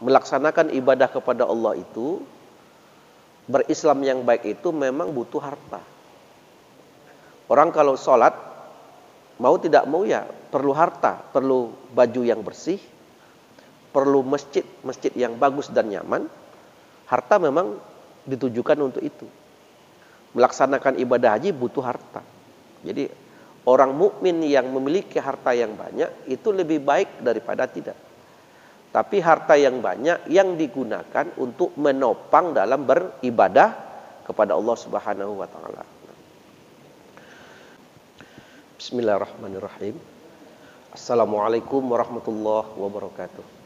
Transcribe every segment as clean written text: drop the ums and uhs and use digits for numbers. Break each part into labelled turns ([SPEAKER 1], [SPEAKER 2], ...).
[SPEAKER 1] melaksanakan ibadah kepada Allah itu, berislam yang baik itu memang butuh harta. Orang kalau sholat, mau tidak mau ya perlu harta, perlu baju yang bersih, perlu masjid yang bagus dan nyaman. Harta memang ditujukan untuk itu. Melaksanakan ibadah haji butuh harta. Jadi orang mukmin yang memiliki harta yang banyak itu lebih baik daripada tidak. Tapi harta yang banyak yang digunakan untuk menopang dalam beribadah kepada Allah Subhanahu wa taala. Bismillahirrahmanirrahim. Assalamualaikum warahmatullahi wabarakatuh.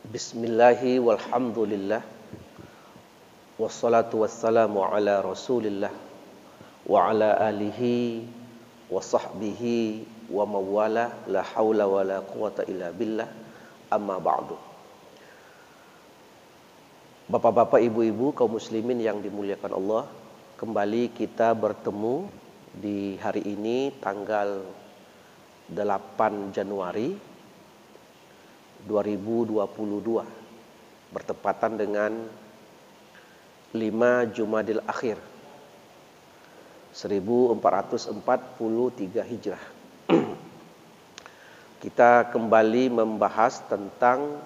[SPEAKER 1] Bismillahi walhamdulillah. Wassalatu wassalamu ala rasulillah wa ala alihi wa sahbihi wa mawala la hawla wa la quwata illa billah amma ba'du. Bapak-bapak, ibu-ibu, kaum muslimin yang dimuliakan Allah, kembali kita bertemu di hari ini tanggal 8 Januari 2022 bertepatan dengan 5 Jumadil Akhir 1443 Hijrah. Kita kembali membahas tentang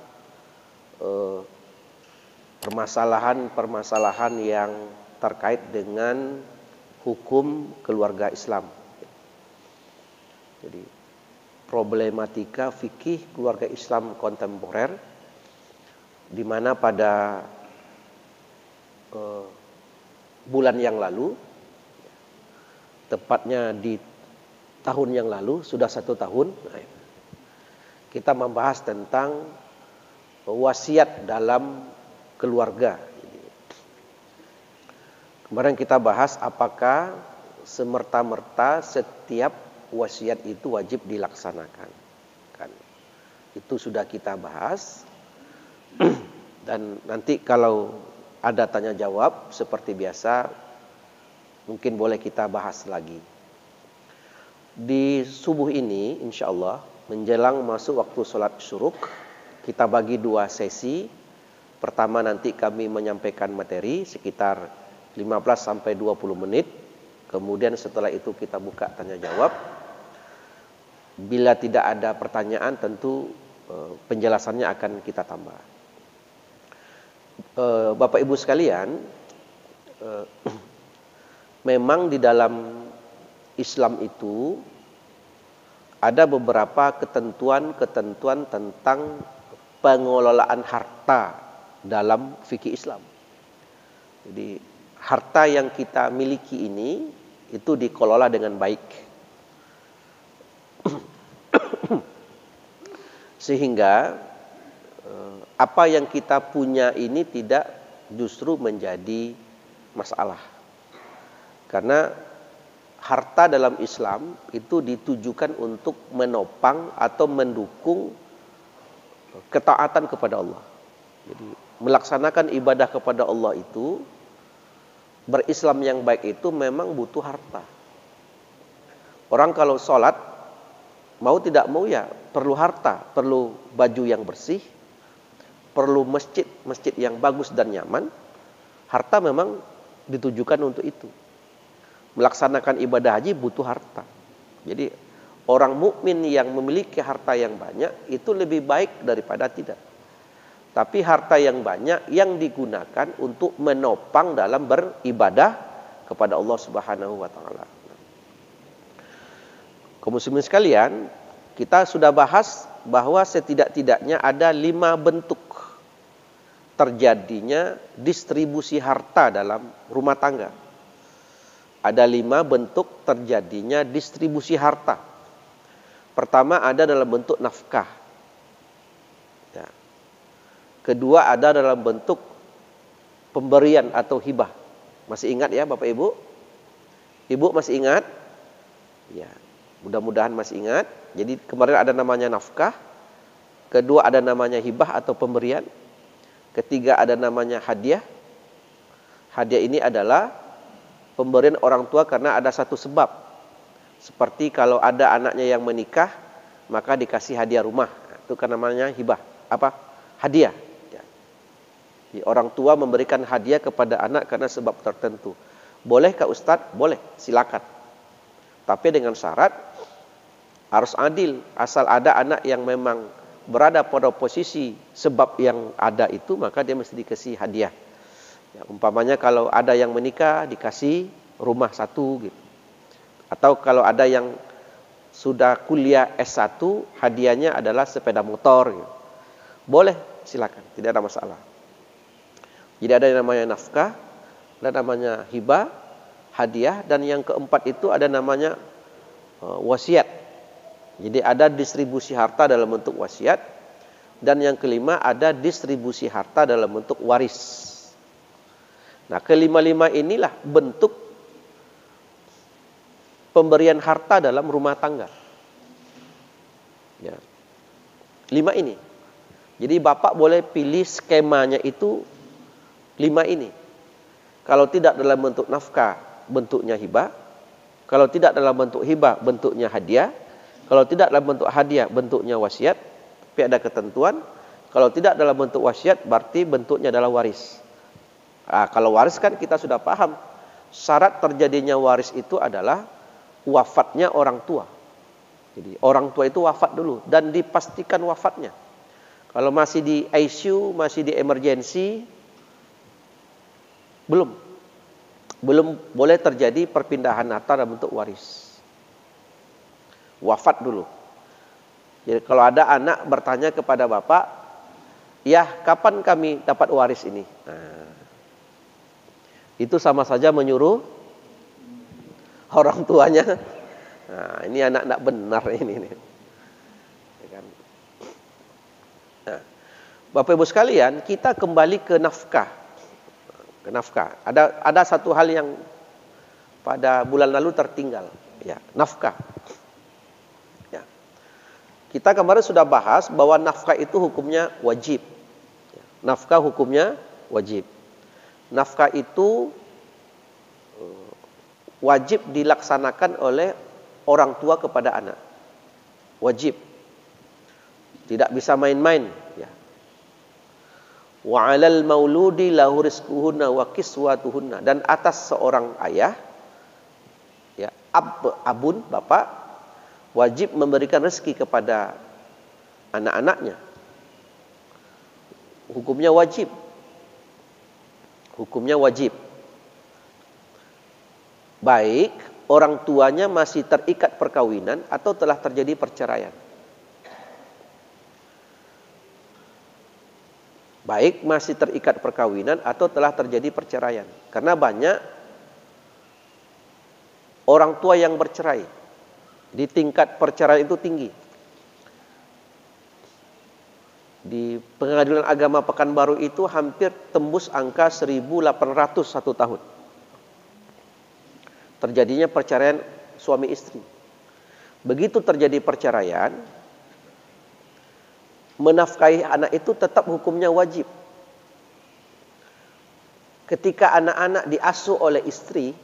[SPEAKER 1] permasalahan-permasalahan yang terkait dengan hukum keluarga Islam. Jadi problematika fikih keluarga Islam kontemporer, di mana pada bulan yang lalu, tepatnya di tahun yang lalu, sudah 1 tahun, kita membahas tentang wasiat dalam keluarga. Kemarin kita bahas apakah semerta-merta setiap wasiat itu wajib dilaksanakan. Kan? Itu sudah kita bahas. Dan nanti kalau ada tanya jawab seperti biasa, mungkin boleh kita bahas lagi. Di subuh ini insya Allah menjelang masuk waktu sholat syuruk, kita bagi 2 sesi. Pertama nanti kami menyampaikan materi sekitar 15-20 menit. Kemudian setelah itu kita buka tanya jawab. Bila tidak ada pertanyaan tentu penjelasannya akan kita tambah. Bapak Ibu sekalian, memang di dalam Islam itu ada beberapa ketentuan-ketentuan tentang pengelolaan harta dalam fikih Islam. Jadi harta yang kita miliki ini itu dikelola dengan baik. Sehingga apa yang kita punya ini tidak justru menjadi masalah. Karena harta dalam Islam itu ditujukan untuk menopang atau mendukung ketaatan kepada Allah. Jadi melaksanakan ibadah kepada Allah itu, berislam yang baik itu memang butuh harta. Orang kalau sholat, mau tidak mau ya perlu harta, perlu baju yang bersih, perlu masjid yang bagus dan nyaman. Harta memang ditujukan untuk itu. Melaksanakan ibadah haji butuh harta. Jadi orang mukmin yang memiliki harta yang banyak itu lebih baik daripada tidak. Tapi harta yang banyak yang digunakan untuk menopang dalam beribadah kepada Allah Subhanahu wa taala. Kaum muslimin sekalian, kita sudah bahas bahwa setidak-tidaknya ada 5 bentuk terjadinya distribusi harta dalam rumah tangga. Ada 5 bentuk terjadinya distribusi harta. Pertama ada dalam bentuk nafkah. Ya. Kedua ada dalam bentuk pemberian atau hibah. Masih ingat ya Bapak Ibu? Ibu masih ingat? Ya, mudah-mudahan masih ingat. Jadi kemarin ada namanya nafkah. Kedua ada namanya hibah atau pemberian. Ketiga ada namanya hadiah. Hadiah ini adalah pemberian orang tua karena ada satu sebab. Seperti kalau ada anaknya yang menikah, maka dikasih hadiah rumah. Itu kan namanya hibah. Apa? Hadiah. Ya. Jadi orang tua memberikan hadiah kepada anak karena sebab tertentu. Bolehkah Ustadz? Boleh, silakan. Tapi dengan syarat harus adil. Asal ada anak yang memang berada pada posisi sebab yang ada itu, maka dia mesti dikasih hadiah. Ya, umpamanya kalau ada yang menikah dikasih rumah satu gitu. Atau kalau ada yang sudah kuliah S1, hadiahnya adalah sepeda motor gitu. Boleh, silakan, tidak ada masalah. Jadi ada yang namanya nafkah, ada namanya hibah, hadiah, dan yang keempat itu ada namanya wasiat. Jadi ada distribusi harta dalam bentuk wasiat, dan yang kelima ada distribusi harta dalam bentuk waris. Nah, kelima-lima inilah bentuk pemberian harta dalam rumah tangga. Ya. 5 ini. Jadi bapak boleh pilih skemanya itu 5 ini. Kalau tidak dalam bentuk nafkah, bentuknya hibah. Kalau tidak dalam bentuk hibah, bentuknya hadiah. Kalau tidak dalam bentuk hadiah, bentuknya wasiat. Tapi ada ketentuan. Kalau tidak dalam bentuk wasiat, berarti bentuknya adalah waris. Nah, kalau waris kan kita sudah paham. Syarat terjadinya waris itu adalah wafatnya orang tua. Jadi orang tua itu wafat dulu dan dipastikan wafatnya. Kalau masih di ICU, masih di emergency, belum boleh terjadi perpindahan harta dalam bentuk waris. Wafat dulu. Jadi kalau ada anak bertanya kepada bapak, ya kapan kami dapat waris ini? Nah, itu sama saja menyuruh orang tuanya. Nah, ini anak tidak benar ini. Nah, Bapak Ibu sekalian, kita kembali ke nafkah. Ada satu hal yang pada bulan lalu tertinggal, ya, nafkah. Ya. Kita kemarin sudah bahas bahwa nafkah itu hukumnya wajib. Nafkah hukumnya wajib. Nafkah itu wajib dilaksanakan oleh orang tua kepada anak. Wajib. Tidak bisa main-main. Ya. Wa 'alal mauludi lahu rizquhunna wa kiswatuhunna. Dan atas seorang ayah, ya, abun, bapak, wajib memberikan rezeki kepada anak-anaknya. Hukumnya wajib. Hukumnya wajib. Baik orang tuanya masih terikat perkawinan atau telah terjadi perceraian. Baik masih terikat perkawinan atau telah terjadi perceraian. Karena banyak orang tua yang bercerai. Di tingkat perceraian itu tinggi. Di Pengadilan Agama Pekanbaru itu hampir tembus angka 1.800 satu tahun. Terjadinya perceraian suami istri. Begitu terjadi perceraian, menafkahi anak itu tetap hukumnya wajib. Ketika anak-anak diasuh oleh istri,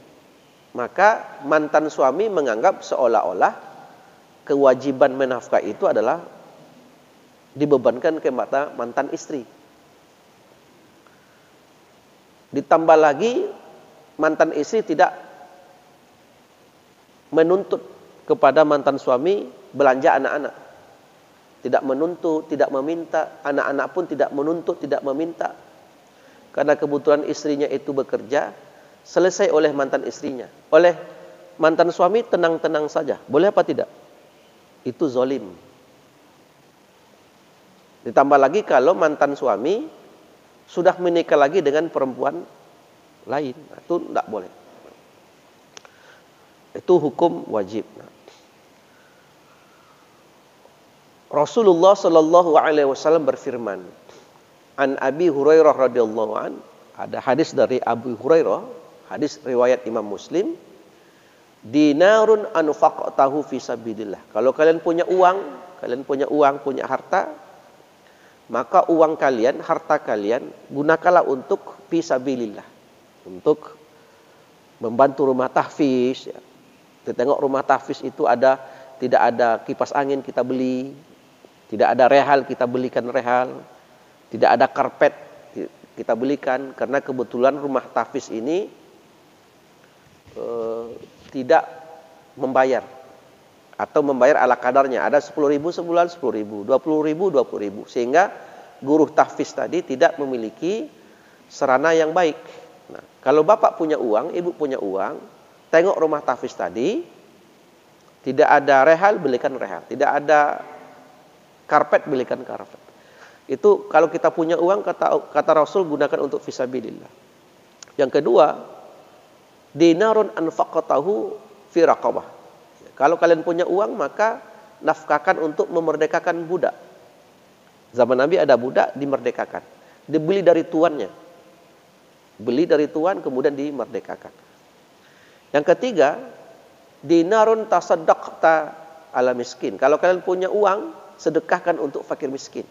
[SPEAKER 1] maka mantan suami menganggap seolah-olah kewajiban menafkahi itu adalah dibebankan ke mata mantan istri. Ditambah lagi mantan istri tidak menuntut kepada mantan suami belanja anak-anak. Tidak menuntut, tidak meminta. Anak-anak pun tidak menuntut, tidak meminta. Karena kebetulan istrinya itu bekerja, selesai oleh mantan istrinya. Oleh mantan suami tenang-tenang saja. Boleh apa tidak? Itu zalim. Ditambah lagi kalau mantan suami sudah menikah lagi dengan perempuan lain. Itu tidak boleh. Itu hukum wajib. Rasulullah sallallahu alaihi wasallam berfirman, an Abi Hurairah radhiyallahu an, ada hadis dari Abu Hurairah, hadis riwayat Imam Muslim, dinarun anfaqtahu fi sabilillah. Kalau kalian punya uang, punya harta, maka uang kalian, harta kalian gunakanlah untuk fi sabilillah. Untuk membantu rumah tahfiz, ya. Kita tengok rumah tahfiz itu ada tidak ada kipas angin kita beli, tidak ada rehal kita belikan rehal, tidak ada karpet kita belikan, karena kebetulan rumah tahfiz ini tidak membayar atau membayar ala kadarnya. Ada 10.000 sebulan 10.000, 20.000 20.000, sehingga guru tahfiz tadi tidak memiliki sarana yang baik. Nah, kalau bapak punya uang, ibu punya uang, tengok rumah tahfiz tadi, tidak ada rehal, belikan rehal, tidak ada karpet, belikan karpet. Itu kalau kita punya uang, kata Rasul, gunakan untuk fisabilillah. Yang kedua, dinarun anfaqatahu fi raqabah. Kalau kalian punya uang, maka nafkahkan untuk memerdekakan budak. Zaman Nabi ada budak dimerdekakan, dibeli dari tuannya, beli dari tuan kemudian dimerdekakan. Yang ketiga, dinarun tasaddaqta ala miskin. Kalau kalian punya uang, sedekahkan untuk fakir miskin.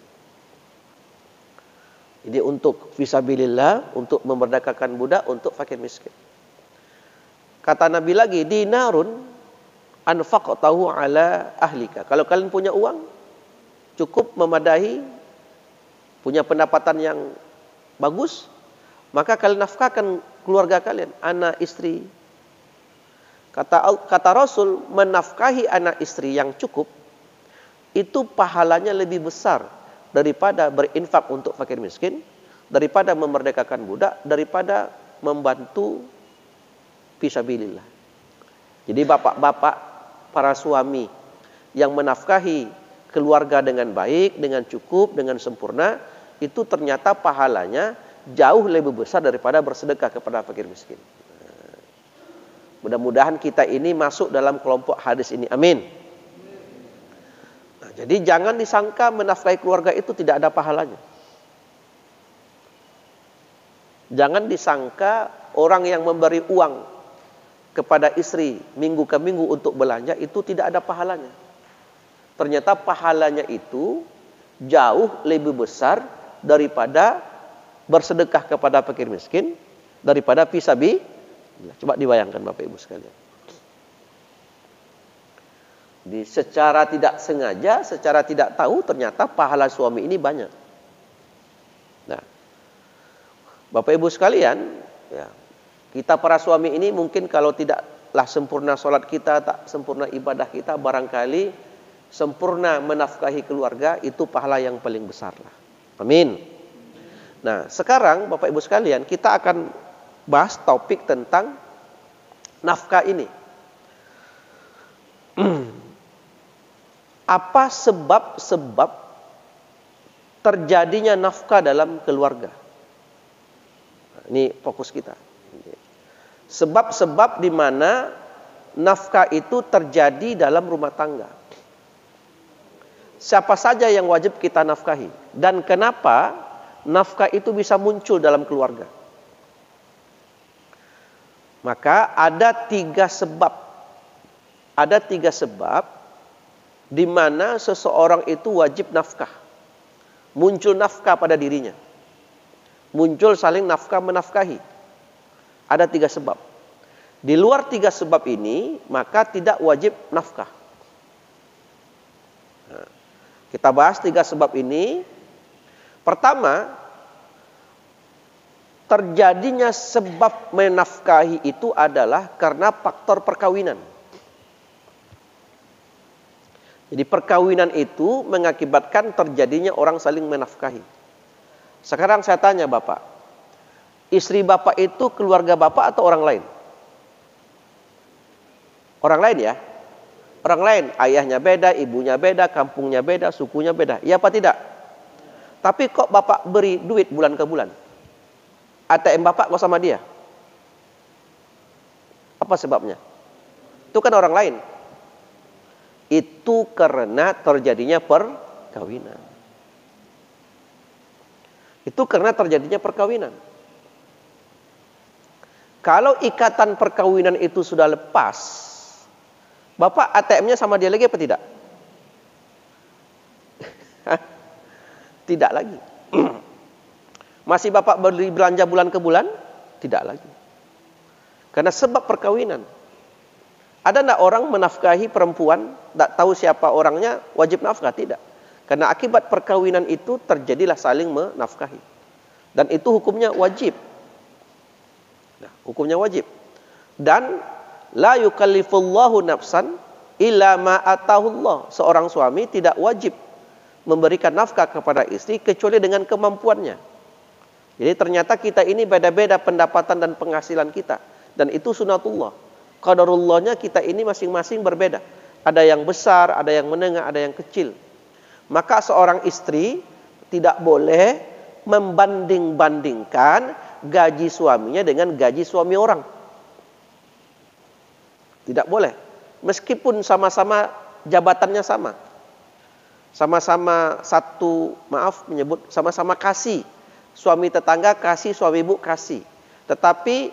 [SPEAKER 1] Jadi untuk fisabilillah, untuk memerdekakan budak, untuk fakir miskin. Kata Nabi lagi, dinarun anfaqtahu ala ahlika. Kalau kalian punya uang, cukup memadai, punya pendapatan yang bagus, maka kalian nafkahkan keluarga kalian, anak, istri. Kata Rasul, menafkahi anak istri yang cukup, itu pahalanya lebih besar daripada berinfak untuk fakir miskin, daripada memerdekakan budak, daripada membantu fisabilillah. Jadi bapak-bapak, para suami yang menafkahi keluarga dengan baik, dengan cukup, dengan sempurna, itu ternyata pahalanya jauh lebih besar daripada bersedekah kepada fakir miskin. Mudah-mudahan kita ini masuk dalam kelompok hadis ini. Amin. Nah, jadi jangan disangka menafkahi keluarga itu tidak ada pahalanya. Jangan disangka orang yang memberi uang kepada istri minggu ke minggu untuk belanja itu tidak ada pahalanya. Ternyata pahalanya itu jauh lebih besar daripada bersedekah kepada fakir miskin, daripada fisabilillah. Coba dibayangkan Bapak Ibu sekalian. Secara tidak sengaja, secara tidak tahu, ternyata pahala suami ini banyak. Nah, Bapak Ibu sekalian, ya, kita para suami ini mungkin kalau tidaklah sempurna sholat kita, tak sempurna ibadah kita, barangkali sempurna menafkahi keluarga, itu pahala yang paling besar lah. Amin. Nah, sekarang Bapak Ibu sekalian, kita akan bahas topik tentang nafkah ini. Apa sebab-sebab terjadinya nafkah dalam keluarga? Nah, ini fokus kita. Sebab-sebab di mana nafkah itu terjadi dalam rumah tangga. Siapa saja yang wajib kita nafkahi, dan kenapa nafkah itu bisa muncul dalam keluarga? Maka ada tiga sebab. Ada tiga sebab di mana seseorang itu wajib nafkah. Muncul nafkah pada dirinya. Muncul saling nafkah menafkahi. Ada tiga sebab. Di luar tiga sebab ini, maka tidak wajib nafkah. Nah, kita bahas tiga sebab ini. Pertama, terjadinya sebab menafkahi itu adalah karena faktor perkawinan. Jadi perkawinan itu mengakibatkan terjadinya orang saling menafkahi. Sekarang saya tanya Bapak, istri Bapak itu keluarga Bapak atau orang lain? Orang lain ya? Orang lain, ayahnya beda, ibunya beda, kampungnya beda, sukunya beda. Iya apa tidak? Tapi kok Bapak beri duit bulan ke bulan? ATM Bapak kok sama dia? Apa sebabnya? Itu kan orang lain. Itu karena terjadinya perkawinan. Itu karena terjadinya perkawinan. Kalau ikatan perkawinan itu sudah lepas, Bapak ATM-nya sama dia lagi apa tidak? Tidak lagi. Masih Bapak beli belanja bulan ke bulan? Tidak lagi. Karena sebab perkawinan. Ada enggak orang menafkahi perempuan, enggak tahu siapa orangnya, wajib nafkah? Tidak. Karena akibat perkawinan itu terjadilah saling menafkahi. Dan itu hukumnya wajib. Nah, hukumnya wajib. Dan la yukallifullahu nafsan illa ma atahullah. Seorang suami tidak wajib memberikan nafkah kepada istri kecuali dengan kemampuannya. Jadi ternyata kita ini beda-beda pendapatan dan penghasilan kita. Dan itu sunatullah. Qadarullahnya kita ini masing-masing berbeda. Ada yang besar, ada yang menengah, ada yang kecil. Maka seorang istri tidak boleh membanding-bandingkan gaji suaminya dengan gaji suami orang. Tidak boleh. Meskipun sama-sama jabatannya sama. Sama-sama sama-sama kasih. Suami tetangga kasih, suami ibu kasih. Tetapi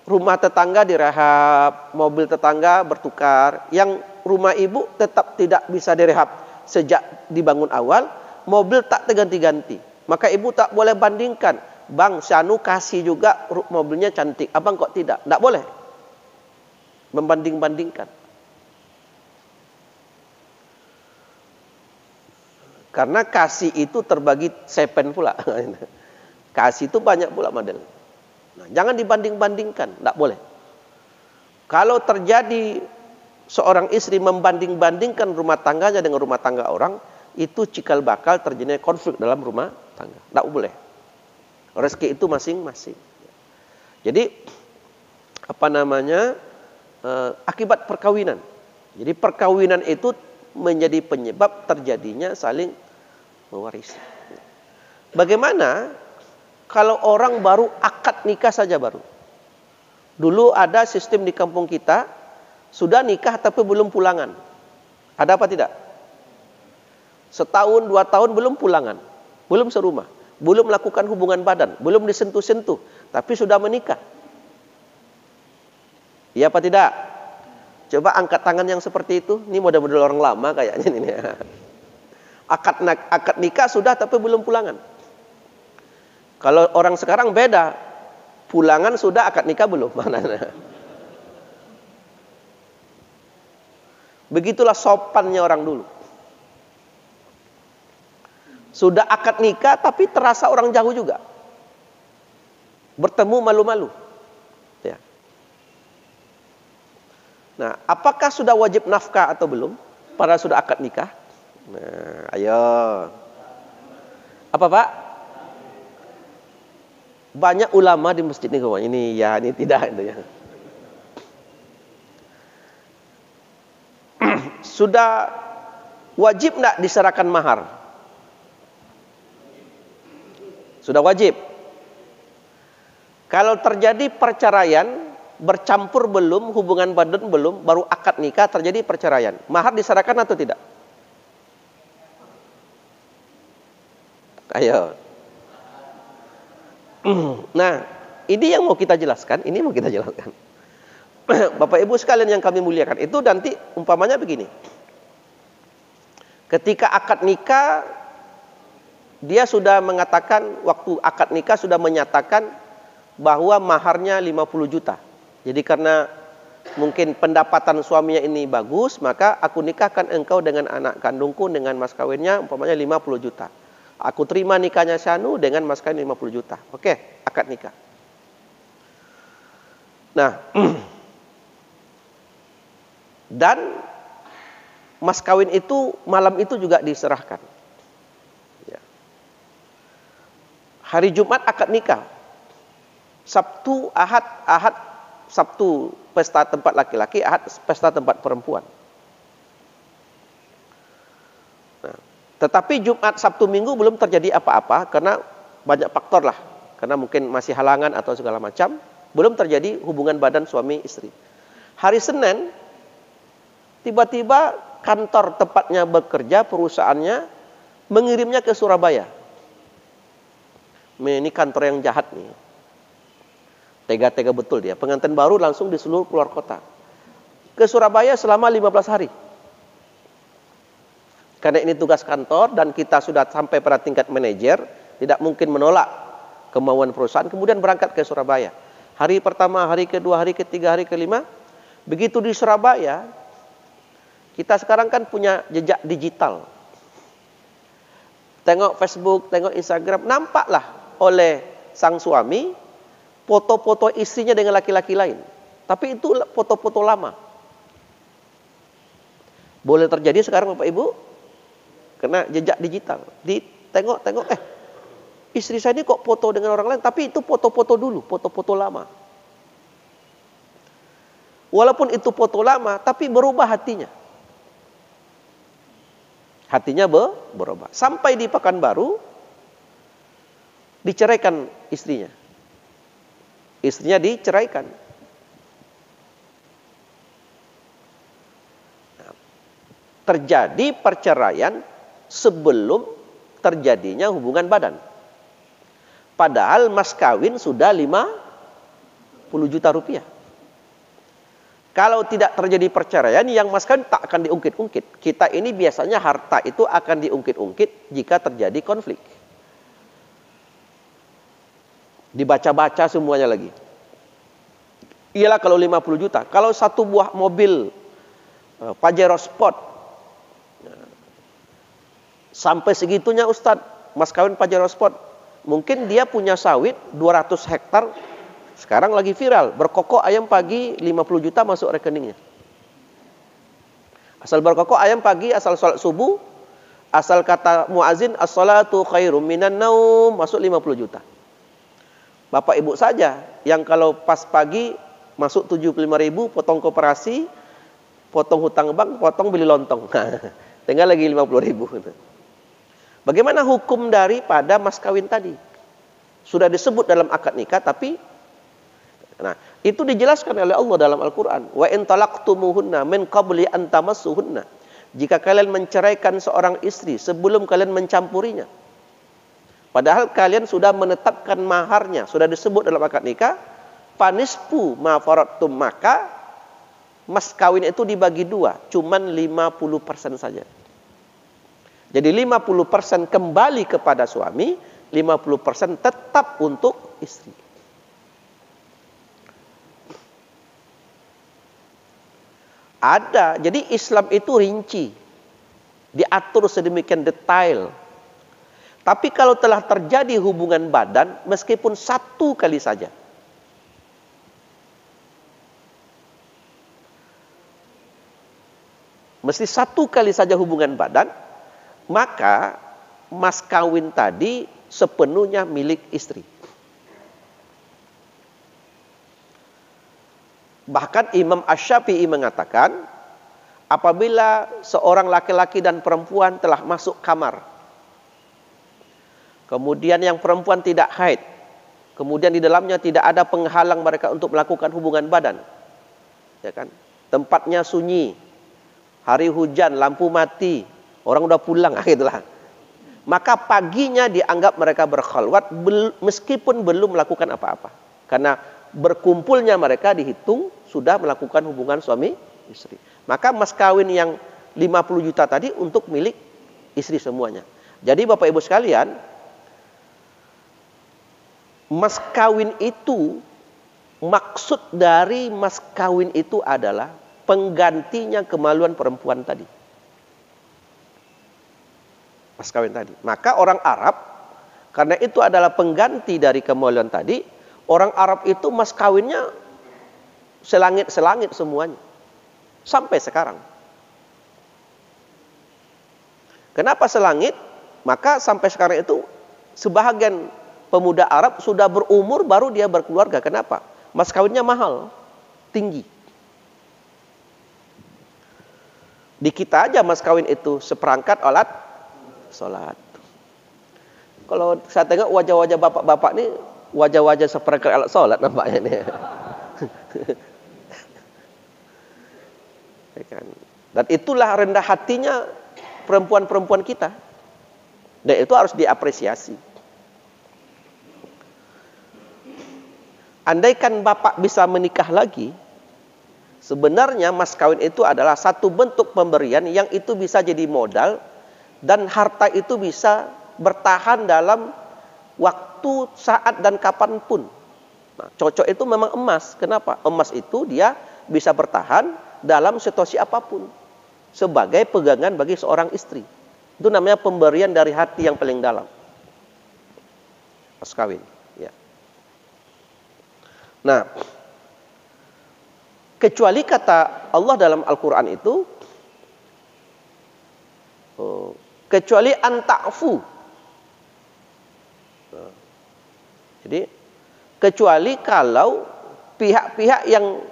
[SPEAKER 1] rumah tetangga direhab, mobil tetangga bertukar. Yang rumah ibu tetap tidak bisa direhab sejak dibangun awal, mobil tak terganti-ganti. Maka ibu tak boleh bandingkan. Bang, Syanu kasih juga mobilnya cantik, abang kok tidak? Tidak boleh membanding-bandingkan. Karena kasih itu terbagi sepen pula. Kasih itu banyak pula model. Nah, jangan dibanding-bandingkan, tidak boleh. Kalau terjadi seorang istri membanding-bandingkan rumah tangganya dengan rumah tangga orang, itu cikal bakal terjadinya konflik dalam rumah tangga. Tidak boleh. Rezeki itu masing-masing. Jadi akibat perkawinan. Jadi perkawinan itu menjadi penyebab terjadinya saling mewarisi. Bagaimana kalau orang baru akad nikah saja baru? Dulu ada sistem di kampung kita, sudah nikah tapi belum pulangan. Ada apa tidak? Setahun, 2 tahun belum pulangan. Belum serumah. Belum melakukan hubungan badan. Belum disentuh-sentuh. Tapi sudah menikah. Iya apa tidak? Coba angkat tangan yang seperti itu. Ini model-model orang lama kayaknya ini. Akad nikah sudah tapi belum pulangan. Kalau orang sekarang beda. Pulangan sudah, akad nikah belum. Begitulah sopannya orang dulu. Sudah akad nikah tapi terasa orang jauh juga. Bertemu malu-malu. Ya. Nah, apakah sudah wajib nafkah atau belum? Padahal sudah akad nikah. Nah, ayo. Apa Pak? Banyak ulama di masjid ini kawan. Ini ya, ini tidak itu ya. Sudah wajib enggak diserahkan mahar? Sudah wajib. Kalau terjadi perceraian, bercampur belum, hubungan badan belum, baru akad nikah terjadi perceraian. Mahar diserahkan atau tidak? Ayo. Nah, ini yang mau kita jelaskan, Bapak Ibu sekalian yang kami muliakan, itu nanti umpamanya begini. Ketika akad nikah, dia sudah mengatakan, waktu akad nikah sudah menyatakan bahwa maharnya 50 juta. Jadi karena mungkin pendapatan suaminya ini bagus, maka aku nikahkan engkau dengan anak kandungku dengan mas kawinnya umpamanya 50 juta. Aku terima nikahnya Syanu dengan mas kawin 50 juta. Oke, akad nikah. Nah, dan mas kawin itu malam itu juga diserahkan. Ya. Hari Jumat akad nikah. Sabtu, Ahad, Sabtu pesta tempat laki-laki, Ahad pesta tempat perempuan. Nah, tetapi Jumat, Sabtu, Minggu belum terjadi apa-apa karena banyak faktor lah. Karena mungkin masih halangan atau segala macam, belum terjadi hubungan badan suami istri. Hari Senin, tiba-tiba kantor tempatnya bekerja, perusahaannya mengirimnya ke Surabaya. Ini kantor yang jahat nih. Tega-tega betul dia. Pengantin baru langsung disuruh keluar kota. Ke Surabaya selama 15 hari. Karena ini tugas kantor dan kita sudah sampai pada tingkat manajer, tidak mungkin menolak kemauan perusahaan, kemudian berangkat ke Surabaya. Hari pertama, hari kedua, hari ketiga, hari kelima, Begitu di Surabaya, kita sekarang kan punya jejak digital. Tengok Facebook, tengok Instagram, nampaklah oleh sang suami foto-foto istrinya dengan laki-laki lain. Tapi itu foto-foto lama. Boleh terjadi sekarang Bapak Ibu, kena jejak digital. Ditengok-tengok, istri saya ini kok foto dengan orang lain, tapi itu foto-foto dulu, foto-foto lama. Walaupun itu foto lama, tapi berubah hatinya. Hatinya berubah. Sampai di Pekanbaru, diceraikan istrinya. Istrinya diceraikan. Nah, terjadi perceraian sebelum terjadinya hubungan badan. Padahal mas kawin sudah 50 juta rupiah. Kalau tidak terjadi perceraian, yang mas kawin tak akan diungkit-ungkit. Kita ini biasanya harta itu akan diungkit-ungkit jika terjadi konflik. Dibaca-baca semuanya lagi. Iyalah kalau 50 juta. Kalau satu buah mobil Pajero Sport, sampai segitunya Ustadz, mas kawin Pajero Sport. Mungkin dia punya sawit 200 hektar. Sekarang lagi viral, berkokok ayam pagi 50 juta masuk rekeningnya. Asal berkokok ayam pagi, asal sholat subuh, asal kata muazin as-salatu khairum minan naum, masuk 50 juta. Bapak ibu saja yang kalau pas pagi masuk 75.000, potong koperasi, potong hutang bank, potong beli lontong. Tinggal lagi 50.000. Bagaimana hukum daripada mas kawin tadi? Sudah disebut dalam akad nikah, tapi itu dijelaskan oleh Allah dalam Al-Quran. Wa in talaqtumuhunna min qabli an tamassuhunna. Jika kalian menceraikan seorang istri sebelum kalian mencampurinya, padahal kalian sudah menetapkan maharnya, sudah disebut dalam akad nikah, fanisfu ma faradtum, maka mas kawin itu dibagi dua, cuman 50% saja. Jadi 50% kembali kepada suami, 50% tetap untuk istri. Ada, jadi Islam itu rinci, diatur sedemikian detail. Tapi kalau telah terjadi hubungan badan, meskipun satu kali saja, mesti satu kali saja hubungan badan, maka mas kawin tadi sepenuhnya milik istri. Bahkan Imam Asy-Syafi'i mengatakan, apabila seorang laki-laki dan perempuan telah masuk kamar, kemudian yang perempuan tidak haid, kemudian di dalamnya tidak ada penghalang mereka untuk melakukan hubungan badan, ya kan? Tempatnya sunyi, hari hujan, lampu mati, orang udah pulang, gitulah. Maka paginya dianggap mereka berkhalwat meskipun belum melakukan apa-apa. Karena berkumpulnya mereka dihitung sudah melakukan hubungan suami istri. Maka mas kawin yang 50 juta tadi untuk milik istri semuanya. Jadi Bapak Ibu sekalian, mas kawin itu, maksud dari mas kawin itu adalah penggantinya kemaluan perempuan tadi. Mas kawin tadi. Maka orang Arab, karena itu adalah pengganti dari kemaluan tadi, orang Arab itu mas kawinnya selangit-selangit semuanya. Sampai sekarang. Kenapa selangit? Maka sampai sekarang itu sebahagian pemuda Arab sudah berumur baru dia berkeluarga. Kenapa? Mas kawinnya mahal, tinggi. Di kita aja mas kawin itu seperangkat alat sholat. Kalau saya tengok wajah-wajah bapak-bapak ini, wajah-wajah seperangkat alat sholat nampaknya nih. Dan itulah rendah hatinya perempuan-perempuan kita. Dan itu harus diapresiasi. Andaikan bapak bisa menikah lagi, sebenarnya mas kawin itu adalah satu bentuk pemberian yang itu bisa jadi modal, dan harta itu bisa bertahan dalam waktu, saat, dan kapanpun. Nah, cocok itu memang emas. Kenapa? Emas itu dia bisa bertahan dalam situasi apapun sebagai pegangan bagi seorang istri. Itu namanya pemberian dari hati yang paling dalam. Pas kawin, ya. Nah, kecuali kata Allah dalam Al-Quran itu, kecuali anta'fu. Jadi, kecuali kalau pihak-pihak yang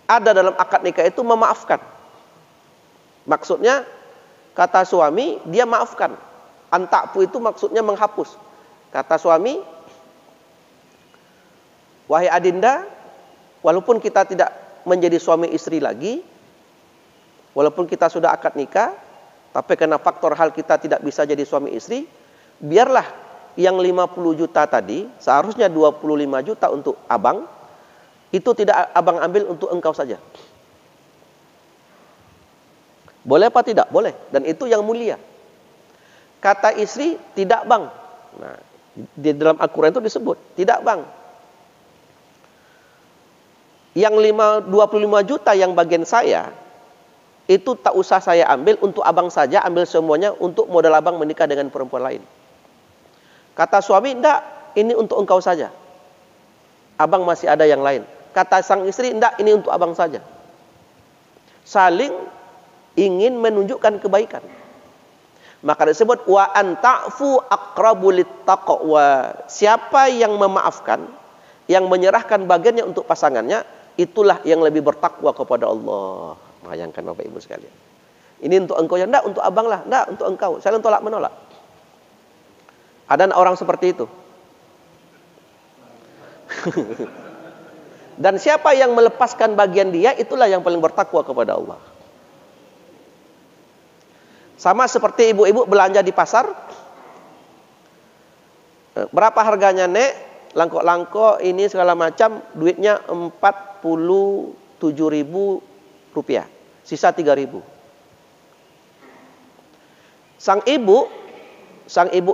[SPEAKER 1] ada dalam akad nikah itu memaafkan. Maksudnya, kata suami, dia maafkan. Anta'fu itu maksudnya menghapus. Kata suami, wahai adinda, walaupun kita tidak menjadi suami istri lagi, walaupun kita sudah akad nikah, tapi karena faktor hal kita tidak bisa jadi suami istri, biarlah yang 50 juta tadi, seharusnya 25 juta untuk abang, itu tidak abang ambil untuk engkau saja. Boleh apa tidak? Boleh. Dan itu yang mulia. Kata istri, tidak bang. Nah, di dalam Al-Quran itu disebut, tidak bang. Yang 25 juta yang bagian saya, itu tak usah saya ambil, untuk abang saja, ambil semuanya untuk modal abang menikah dengan perempuan lain. Kata suami, enggak, ini untuk engkau saja. Abang masih ada yang lain. Kata sang istri, enggak, ini untuk abang saja. Saling ingin menunjukkan kebaikan. Maka disebut wa anta'fu aqrabu littaqwa. Siapa yang memaafkan, yang menyerahkan bagiannya untuk pasangannya, itulah yang lebih bertakwa kepada Allah. Bayangkan Bapak Ibu sekalian. Ini untuk engkau, ya enggak, untuk abang lah, enggak, untuk engkau. Saling tolak menolak. Ada orang seperti itu. Dan siapa yang melepaskan bagian dia, itulah yang paling bertakwa kepada Allah. Sama seperti ibu-ibu belanja di pasar. Berapa harganya, Nek? Langkok-langkok ini segala macam, duitnya 47.000 rupiah. Sisa 3.000. Sang ibu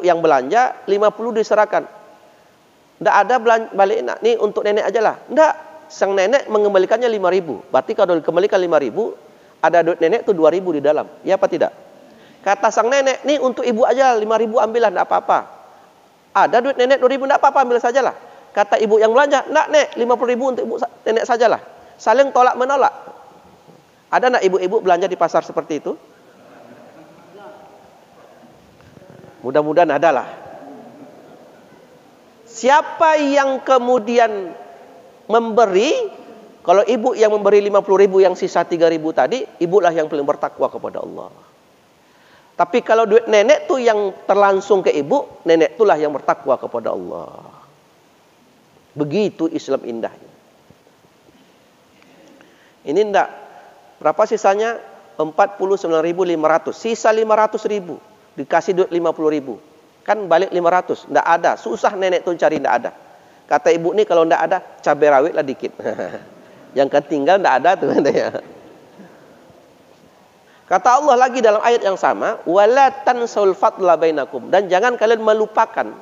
[SPEAKER 1] yang belanja 50 diserahkan. Nggak ada balik, nih untuk nenek aja lah. Nggak, sang nenek mengembalikannya 5.000. Berarti kalau dikembalikan 5.000, ada duit nenek tuh 2.000 di dalam. Ya apa tidak? Kata sang nenek, nih untuk ibu aja 5.000 ambillah, enggak apa-apa. Ada duit nenek 2.000, enggak apa-apa, ambil sajalah. Kata ibu yang belanja, enggak Nek, 50.000 untuk ibu nenek sajalah. Saling tolak menolak. Ada enggak ibu-ibu belanja di pasar seperti itu? Mudah-mudahan adalah. Siapa yang kemudian memberi, kalau ibu yang memberi 50.000 yang sisa 3.000 tadi, ibulah yang paling bertakwa kepada Allah. Tapi kalau duit nenek tuh yang terlangsung ke ibu, nenek itulah yang bertakwa kepada Allah. Begitu Islam indahnya. Ini enggak. Berapa sisanya? 49.500. Sisa 500.000. Dikasih duit 50.000. Kan balik 500. Enggak ada. Susah nenek tuh cari, enggak ada. Kata ibu nih, kalau enggak ada, cabai rawit lah dikit. Yang ketinggal enggak ada tuh. Kata Allah lagi dalam ayat yang sama, wala tansaul fadla bainakum, dan jangan kalian melupakan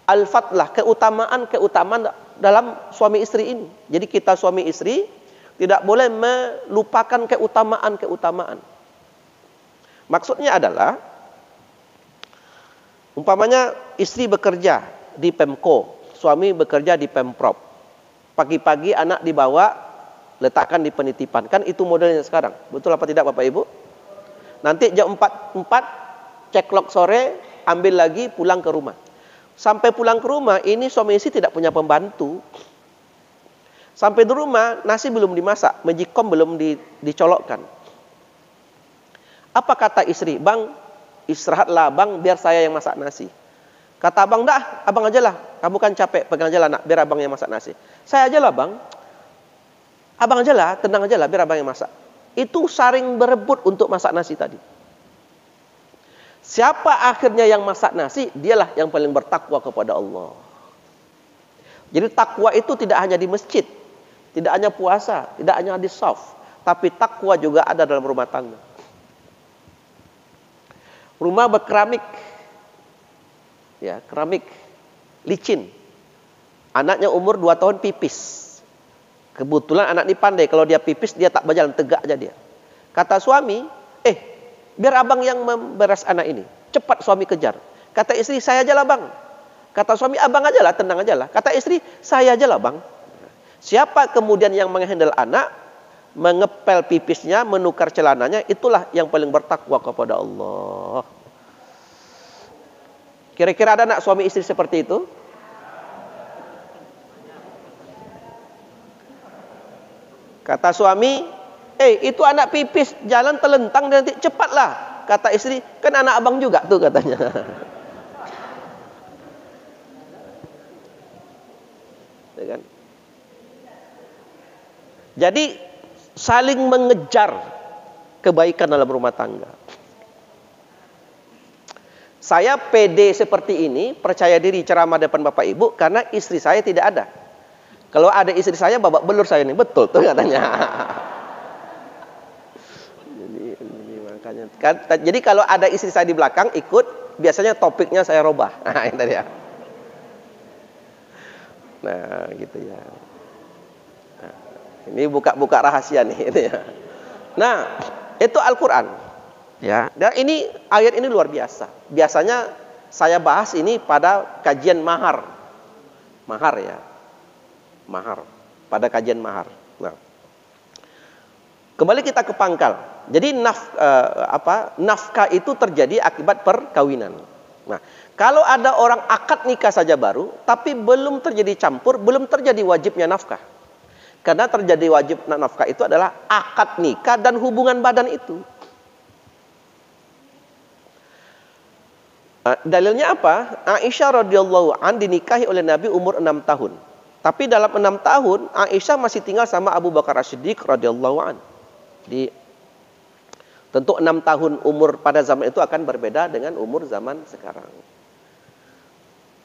[SPEAKER 1] al-fadlah, keutamaan dalam suami istri ini. Jadi kita suami istri tidak boleh melupakan keutamaan. Maksudnya adalah, umpamanya istri bekerja di Pemko, suami bekerja di Pemprov. Pagi-pagi anak dibawa, letakkan di penitipan. Kan itu modelnya sekarang. Betul apa tidak Bapak Ibu? Nanti jam 4 ceklok sore, ambil lagi, pulang ke rumah. Sampai pulang ke rumah, ini suami istri tidak punya pembantu. Sampai di rumah, nasi belum dimasak, mejikom belum dicolokkan. Apa kata istri? Bang, istirahatlah bang, biar saya yang masak nasi. Kata abang, dah, abang aja lah. Kamu kan capek, pegang aja lah nak, biar abang yang masak nasi. Saya aja lah bang. Abang aja lah, tenang aja lah, biar abang yang masak. Itu saling berebut untuk masak nasi tadi. Siapa akhirnya yang masak nasi, dialah yang paling bertakwa kepada Allah. Jadi takwa itu tidak hanya di masjid, tidak hanya puasa, tidak hanya di shaf, tapi takwa juga ada dalam rumah tangga. Rumah berkeramik, ya, keramik licin. Anaknya umur 2 tahun pipis. Kebetulan anak ini pandai, kalau dia pipis dia tak berjalan, tegak aja dia. Kata suami, biar abang yang memberes anak ini. Cepat suami kejar. Kata istri, saya aja lah bang. Kata suami, abang aja lah, tenang aja lah. Kata istri, saya aja lah bang. Siapa kemudian yang menghandle anak, mengepel pipisnya, menukar celananya, itulah yang paling bertakwa kepada Allah. Kira-kira ada anak suami istri seperti itu? Kata suami, itu anak pipis jalan telentang nanti, cepatlah. Kata istri, kan anak abang juga tuh katanya. Ya kan? Jadi saling mengejar kebaikan dalam rumah tangga. Saya pede seperti ini, percaya diri ceramah depan Bapak Ibu, karena istri saya tidak ada. Kalau ada istri saya, babak belur saya ini, betul tuh katanya. Jadi kalau ada istri saya di belakang ikut, biasanya topiknya saya robah. Nah, itu dia. Nah, gitu ya. Nah, ini buka-buka rahasia nih, itu ya. Nah, itu Al-Qur'an. Ya, dan ini ayat ini luar biasa. Biasanya saya bahas ini pada kajian mahar. Mahar ya. Mahar. Pada kajian mahar. Nah. Kembali kita ke pangkal. Jadi nafkah itu terjadi akibat perkawinan. Nah, kalau ada orang akad nikah saja baru, tapi belum terjadi campur, belum terjadi wajibnya nafkah. Karena terjadi wajib nafkah itu adalah akad nikah dan hubungan badan itu. Dalilnya apa? Aisyah radhiyallahu an dinikahi oleh Nabi umur 6 tahun. Tapi dalam 6 tahun Aisyah masih tinggal sama Abu Bakar As-Siddiq radhiyallahu an. Tentu 6 tahun umur pada zaman itu akan berbeda dengan umur zaman sekarang.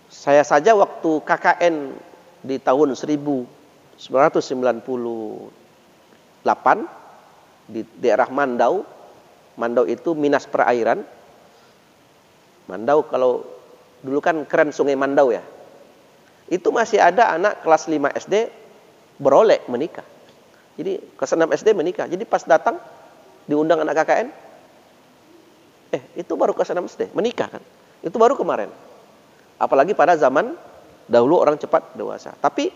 [SPEAKER 1] Saya saja waktu KKN di tahun 1998 di daerah Mandau. Mandau itu Minas Perairan. Mandau kalau dulu kan keren Sungai Mandau ya. Itu masih ada anak kelas 5 SD berolek menikah. Jadi kelas 6 SD menikah. Jadi pas datang diundang anak KKN, itu baru kelas 6 SD menikah kan. Itu baru kemarin. Apalagi pada zaman dahulu orang cepat dewasa. Tapi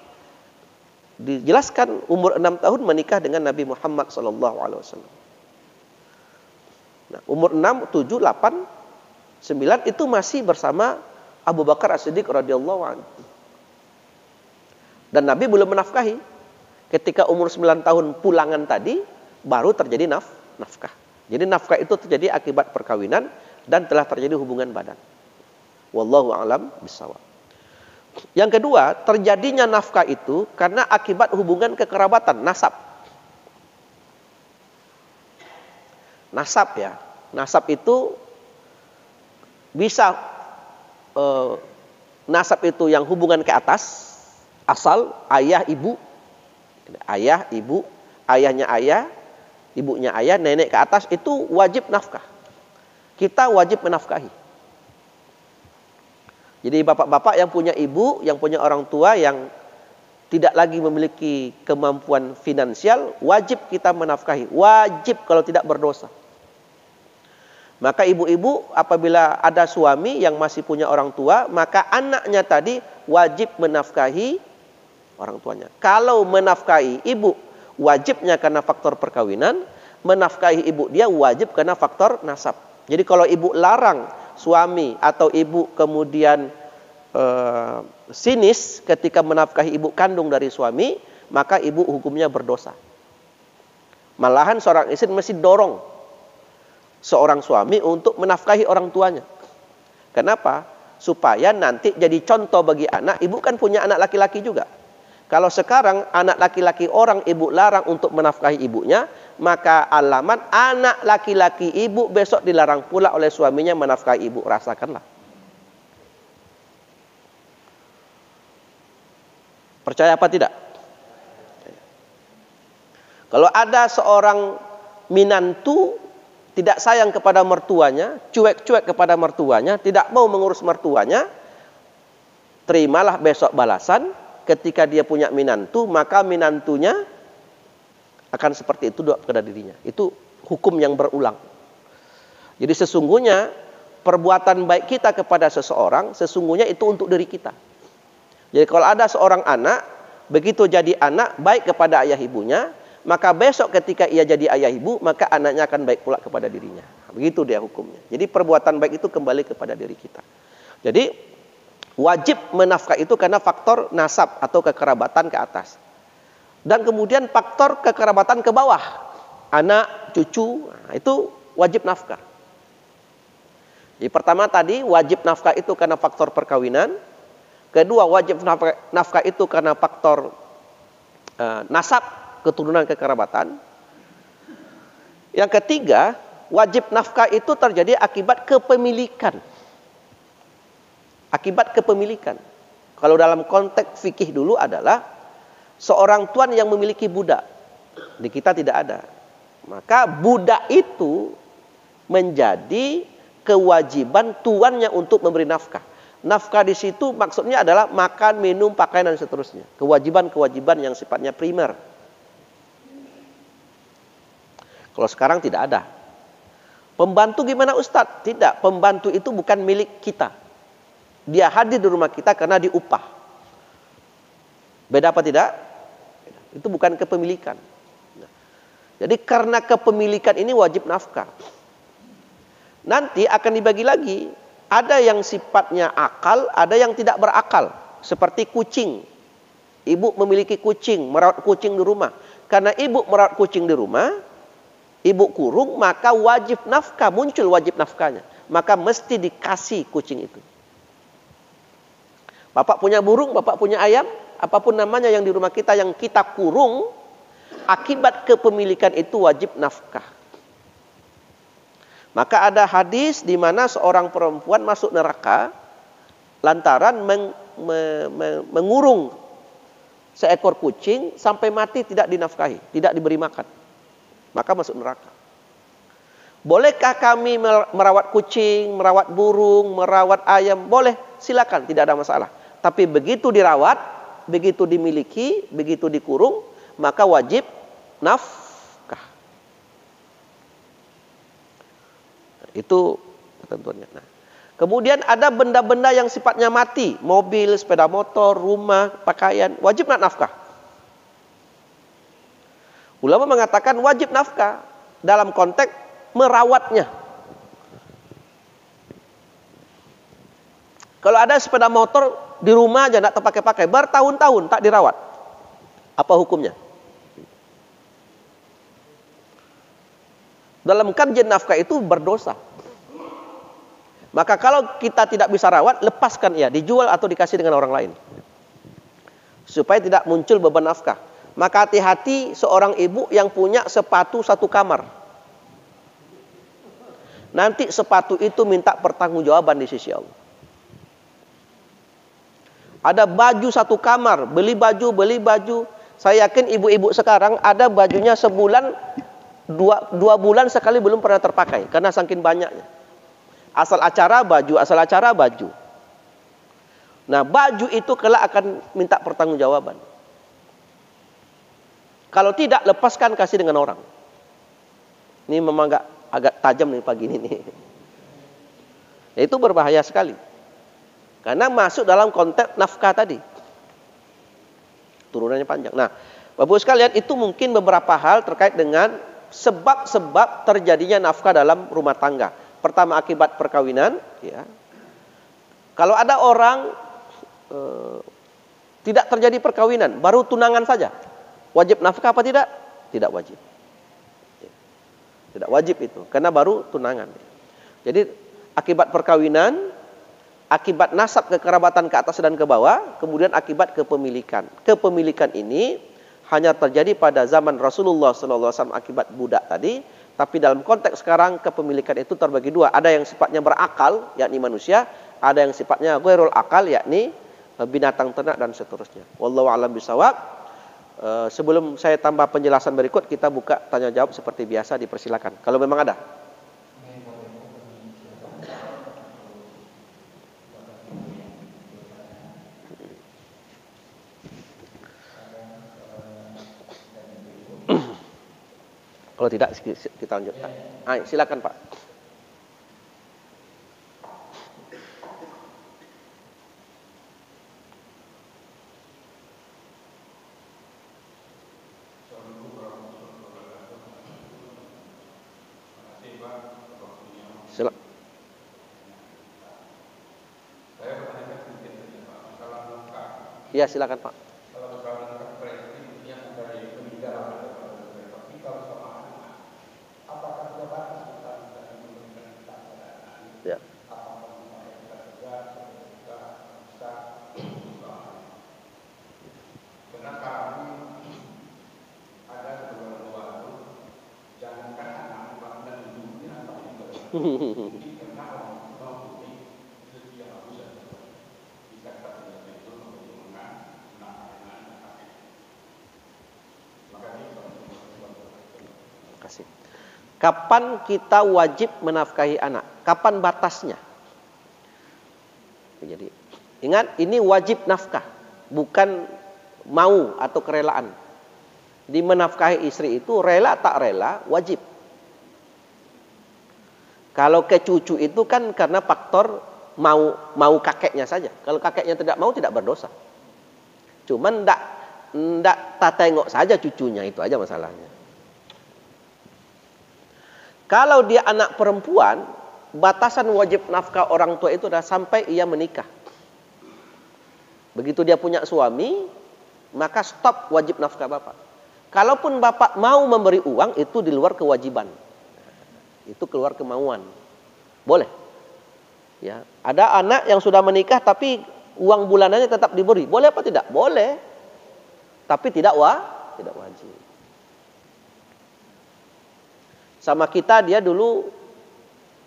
[SPEAKER 1] dijelaskan umur 6 tahun menikah dengan Nabi Muhammad SAW. Nah, umur 6, 7, 8, 9 itu masih bersama Abu Bakar As-Siddiq radhiyallahu anhu. Dan Nabi belum menafkahi. Ketika umur 9 tahun pulangan tadi baru terjadi nafkah. Jadi nafkah itu terjadi akibat perkawinan dan telah terjadi hubungan badan. Wallahu a'lam bishawab. Yang kedua, terjadinya nafkah itu karena akibat hubungan kekerabatan, nasab. Nasab ya. Nasab itu bisa nasab itu yang hubungan ke atas, asal ayah ibu, ayahnya ayah, ibunya ayah, nenek ke atas, itu wajib nafkah. Kita wajib menafkahi. Jadi bapak-bapak yang punya ibu, yang punya orang tua yang tidak lagi memiliki kemampuan finansial, wajib kita menafkahi. Wajib kalau tidak berdosa. Maka ibu-ibu apabila ada suami yang masih punya orang tua, maka anaknya tadi wajib menafkahi orang tuanya. Kalau menafkahi ibu, wajibnya karena faktor perkawinan, menafkahi ibu dia wajib karena faktor nasab. Jadi kalau ibu larang suami atau ibu kemudian sinis ketika menafkahi ibu kandung dari suami, maka ibu hukumnya berdosa. Malahan seorang istri mesti dorong seorang suami untuk menafkahi orang tuanya. Kenapa? Supaya nanti jadi contoh bagi anak. Ibu kan punya anak laki-laki juga. Kalau sekarang anak laki-laki orang ibu larang untuk menafkahi ibunya, maka alamat anak laki-laki ibu besok dilarang pula oleh suaminya menafkahi ibu. Rasakanlah. Percaya apa tidak? Kalau ada seorang minantu tidak sayang kepada mertuanya, cuek-cuek kepada mertuanya, tidak mau mengurus mertuanya, terimalah besok balasan. ketika dia punya menantu, maka menantunya akan seperti itu kepada dirinya. Itu hukum yang berulang. Jadi sesungguhnya perbuatan baik kita kepada seseorang, sesungguhnya itu untuk diri kita. Jadi kalau ada seorang anak, begitu jadi anak baik kepada ayah ibunya, maka besok ketika ia jadi ayah ibu, maka anaknya akan baik pula kepada dirinya. Begitu dia hukumnya. Jadi perbuatan baik itu kembali kepada diri kita. Jadi wajib menafkah itu karena faktor nasab atau kekerabatan ke atas. Dan kemudian faktor kekerabatan ke bawah. Anak, cucu, itu wajib nafkah. Jadi pertama tadi wajib nafkah itu karena faktor perkawinan. Kedua wajib nafkah itu karena faktor nasab, keturunan kekerabatan. Yang ketiga, wajib nafkah itu terjadi akibat kepemilikan. Akibat kepemilikan. Kalau dalam konteks fikih dulu adalah seorang tuan yang memiliki budak. Di kita tidak ada. Maka budak itu menjadi kewajiban tuannya untuk memberi nafkah. Nafkah di situ maksudnya adalah makan, minum, pakaian dan seterusnya. Kewajiban-kewajiban yang sifatnya primer. Kalau sekarang tidak ada. Pembantu gimana Ustadz? Tidak, pembantu itu bukan milik kita. Dia hadir di rumah kita karena diupah. Beda apa tidak? Itu bukan kepemilikan. Jadi karena kepemilikan ini wajib nafkah. Nanti akan dibagi lagi. Ada yang sifatnya akal, ada yang tidak berakal. Seperti kucing. Ibu memiliki kucing, merawat kucing di rumah. Karena ibu merawat kucing di rumah, ibu kurung, maka wajib nafkah, muncul wajib nafkahnya. Maka mesti dikasih kucing itu. Bapak punya burung, bapak punya ayam, apapun namanya yang di rumah kita yang kita kurung, akibat kepemilikan itu wajib nafkah. Maka ada hadis di mana seorang perempuan masuk neraka lantaran mengurung seekor kucing sampai mati tidak dinafkahi, tidak diberi makan. Maka masuk neraka. Bolehkah kami merawat kucing, merawat burung, merawat ayam? Boleh, silakan, tidak ada masalah. Tapi begitu dirawat, begitu dimiliki, begitu dikurung, maka wajib nafkah. Itu ketentuannya. Nah, kemudian ada benda-benda yang sifatnya mati, mobil, sepeda motor, rumah, pakaian, wajib nafkah. Ulama mengatakan wajib nafkah dalam konteks merawatnya. Kalau ada sepeda motor di rumah aja tidak terpakai-pakai, bertahun-tahun tak dirawat, apa hukumnya? Dalam kajian nafkah itu berdosa. Maka kalau kita tidak bisa rawat, lepaskan ia, dijual atau dikasih dengan orang lain. Supaya tidak muncul beban nafkah. Maka hati-hati seorang ibu yang punya sepatu satu kamar. Nanti sepatu itu minta pertanggungjawaban di sisi Allah. Ada baju satu kamar, beli baju. Saya yakin ibu-ibu sekarang ada bajunya sebulan, dua bulan sekali belum pernah terpakai karena saking banyaknya. Asal acara baju. Nah, baju itu kelak akan minta pertanggungjawaban. Kalau tidak, lepaskan, kasih dengan orang. Ini memang agak tajam nih pagi ini nih. Itu berbahaya sekali. Karena masuk dalam konteks nafkah tadi. Turunannya panjang. Nah, Bapak sekalian, itu mungkin beberapa hal terkait dengan sebab-sebab terjadinya nafkah dalam rumah tangga. Pertama akibat perkawinan, ya. Kalau ada orang tidak terjadi perkawinan, baru tunangan saja, wajib nafkah apa tidak? Tidak wajib. Tidak wajib itu, karena baru tunangan. Jadi akibat perkawinan, akibat nasab kekerabatan ke atas dan ke bawah, kemudian akibat kepemilikan. Kepemilikan ini hanya terjadi pada zaman Rasulullah SAW akibat budak tadi, tapi dalam konteks sekarang kepemilikan itu terbagi dua. Ada yang sifatnya berakal, yakni manusia, ada yang sifatnya ghairul akal, yakni binatang ternak dan seterusnya. Wallahu a'lam bishawab. Sebelum saya tambah penjelasan berikut, kita buka tanya jawab seperti biasa, dipersilakan. Kalau memang ada. Kalau tidak kita lanjutkan. Silakan Pak. Ya, silakan Pak. Ya. Kasih. Kapan kita wajib menafkahi anak? Kapan batasnya? Jadi, ingat ini wajib nafkah, bukan mau atau kerelaan. Di menafkahi istri itu rela tak rela, wajib. Kalau ke cucu itu kan karena faktor mau kakeknya saja. Kalau kakeknya tidak mau, tidak berdosa. Cuman ndak tak tengok saja cucunya, itu aja masalahnya. Kalau dia anak perempuan, batasan wajib nafkah orang tua itu adalah sampai ia menikah. Begitu dia punya suami, maka stop wajib nafkah bapak. Kalaupun bapak mau memberi uang, itu di luar kewajiban. Itu keluar kemauan. Boleh. Ya, ada anak yang sudah menikah tapi uang bulanannya tetap diberi. Boleh apa tidak? Boleh. Tapi tidak wajib. Sama kita dia dulu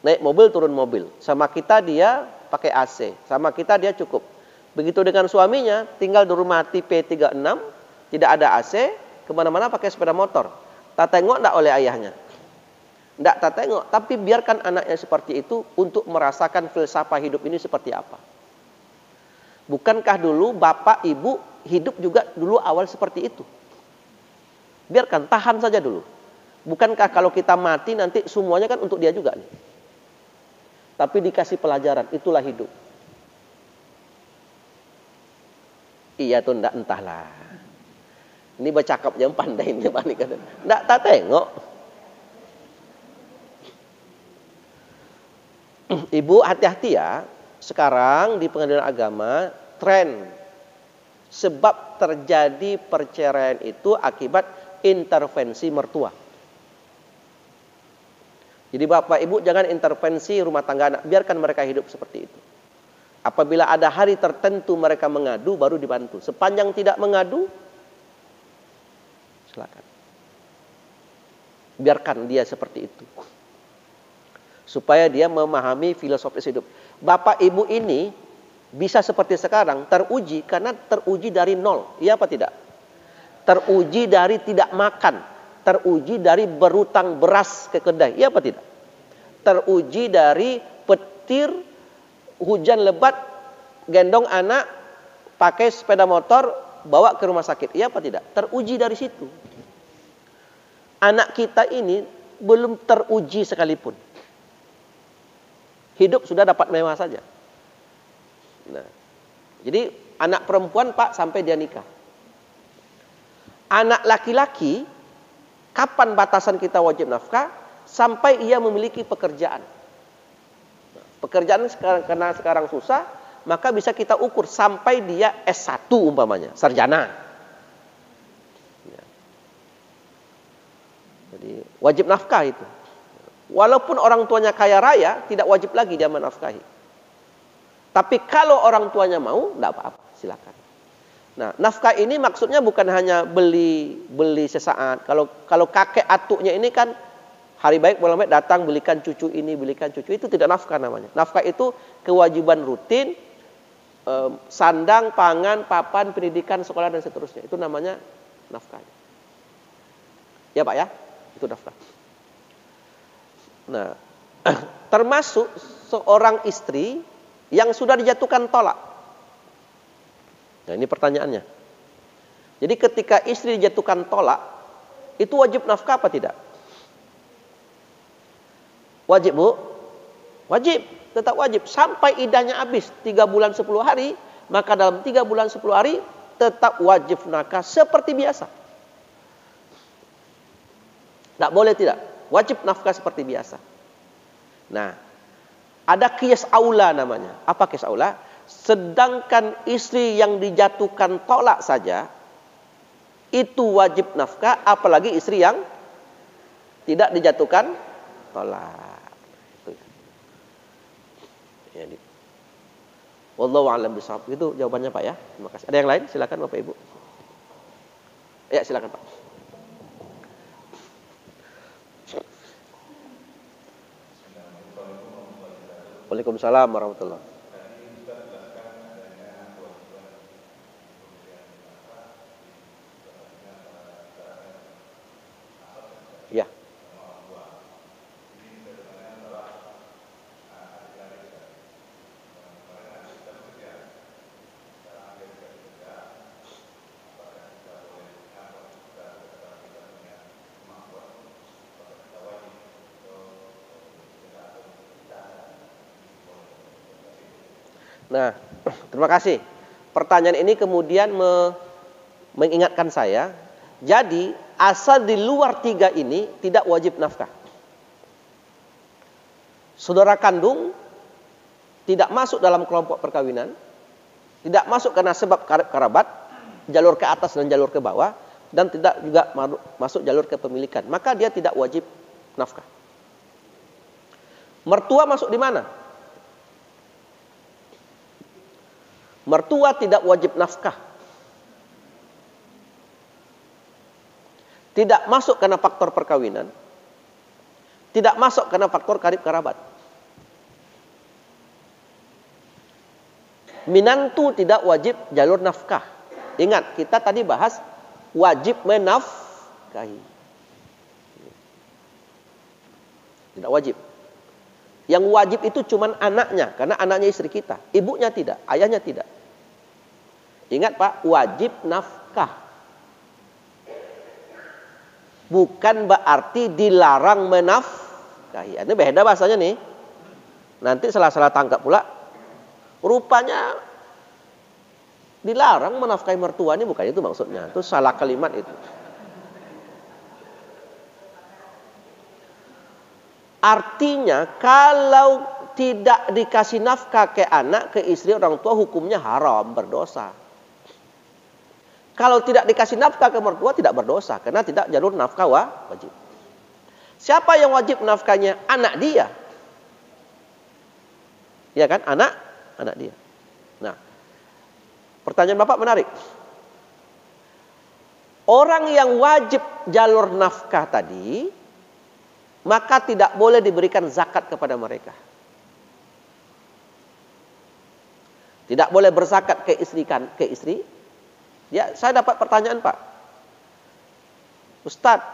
[SPEAKER 1] naik mobil turun mobil. Sama kita dia pakai AC. Sama kita dia cukup. Begitu dengan suaminya, tinggal di rumah tipe 36, tidak ada AC, kemana-mana pakai sepeda motor. Tak tengok enggak oleh ayahnya. Enggak tak tengok, tapi biarkan anaknya seperti itu untuk merasakan filsafat hidup ini seperti apa. Bukankah dulu bapak ibu hidup juga dulu awal seperti itu? Biarkan, tahan saja dulu. Bukankah kalau kita mati nanti semuanya kan untuk dia juga nih. Tapi dikasih pelajaran, itulah hidup. Iya tuh enggak, entahlah. Ini bercakap yang pandai ini Pak Nika. Enggak tak tengok. Ibu hati-hati ya. Sekarang di pengadilan agama tren sebab terjadi perceraian itu akibat intervensi mertua. Jadi bapak ibu jangan intervensi rumah tangga anak, biarkan mereka hidup seperti itu. Apabila ada hari tertentu mereka mengadu, baru dibantu. Sepanjang tidak mengadu, silakan. Biarkan dia seperti itu. Supaya dia memahami filosofis hidup. Bapak ibu ini bisa seperti sekarang, teruji karena teruji dari nol. Iya apa tidak? Teruji dari tidak makan. Teruji dari berutang beras ke kedai. Iya apa tidak? Teruji dari petir, hujan lebat, gendong anak, pakai sepeda motor, bawa ke rumah sakit. Iya apa tidak? Teruji dari situ. Anak kita ini belum teruji sekalipun. Hidup sudah dapat mewah saja. Nah, jadi anak perempuan Pak sampai dia nikah. Anak laki-laki, kapan batasan kita wajib nafkah? Sampai ia memiliki pekerjaan. Nah, pekerjaan karena sekarang susah, maka bisa kita ukur sampai dia S1 umpamanya, sarjana. Ya. Jadi wajib nafkah itu. Walaupun orang tuanya kaya raya, tidak wajib lagi dia menafkahi. Tapi kalau orang tuanya mau, tidak apa-apa, silakan. Nah, nafkah ini maksudnya bukan hanya beli sesaat. Kalau kakek atuknya ini kan hari baik bulan baik datang belikan cucu ini, belikan cucu itu, tidak nafkah namanya. Nafkah itu kewajiban rutin, sandang, pangan, papan, pendidikan, sekolah dan seterusnya. Itu namanya nafkah. Ya Pak ya, itu nafkah. Nah, termasuk seorang istri yang sudah dijatuhkan tolak. Nah, ini pertanyaannya. Jadi ketika istri dijatuhkan tolak, itu wajib nafkah apa tidak? Wajib, Bu? Wajib, tetap wajib. Sampai iddahnya habis 3 bulan 10 hari, maka dalam 3 bulan 10 hari tetap wajib nafkah seperti biasa. Tidak boleh tidak. Wajib nafkah seperti biasa. Nah, ada qiyas aula namanya. Apa qiyas aula? Sedangkan istri yang dijatuhkan tolak saja, itu wajib nafkah, apalagi istri yang tidak dijatuhkan tolak. Ya, wallahu a'lam bishawab. Itu jawabannya Pak ya. Terima kasih. Ada yang lain? Silakan Bapak Ibu. Ya, silakan Pak. Waalaikumsalam warahmatullahi. Ya. Nah, terima kasih. Pertanyaan ini kemudian mengingatkan saya. Jadi, asal di luar 3 ini tidak wajib nafkah. Saudara kandung tidak masuk dalam kelompok perkawinan, tidak masuk karena sebab kerabat, jalur ke atas dan jalur ke bawah, dan tidak juga masuk jalur kepemilikan. Maka dia tidak wajib nafkah. Mertua masuk di mana? Mertua tidak wajib nafkah. Tidak masuk karena faktor perkawinan. Tidak masuk karena faktor karib kerabat. Minantu tidak wajib jalur nafkah. Ingat, kita tadi bahas wajib menafkahi. Tidak wajib. Yang wajib itu cuman anaknya, karena anaknya istri kita. Ibunya tidak, ayahnya tidak. Ingat Pak, wajib nafkah. Bukan berarti dilarang menafkahi. Ini beda bahasanya nih. Nanti salah-salah tangkap pula. Rupanya dilarang menafkahi mertua, ini bukan itu maksudnya. Itu salah kalimat itu. Artinya kalau tidak dikasih nafkah ke anak, ke istri orang tua, hukumnya haram, berdosa. Kalau tidak dikasih nafkah ke mertua tidak berdosa, karena tidak jalur nafkah wajib. Siapa yang wajib nafkahnya? Anak dia. Ya kan? Anak dia. Nah, pertanyaan Bapak menarik. Orang yang wajib jalur nafkah tadi, maka tidak boleh diberikan zakat kepada mereka. Tidak boleh berzakat ke istri. Ya, saya dapat pertanyaan Pak. Ustadz,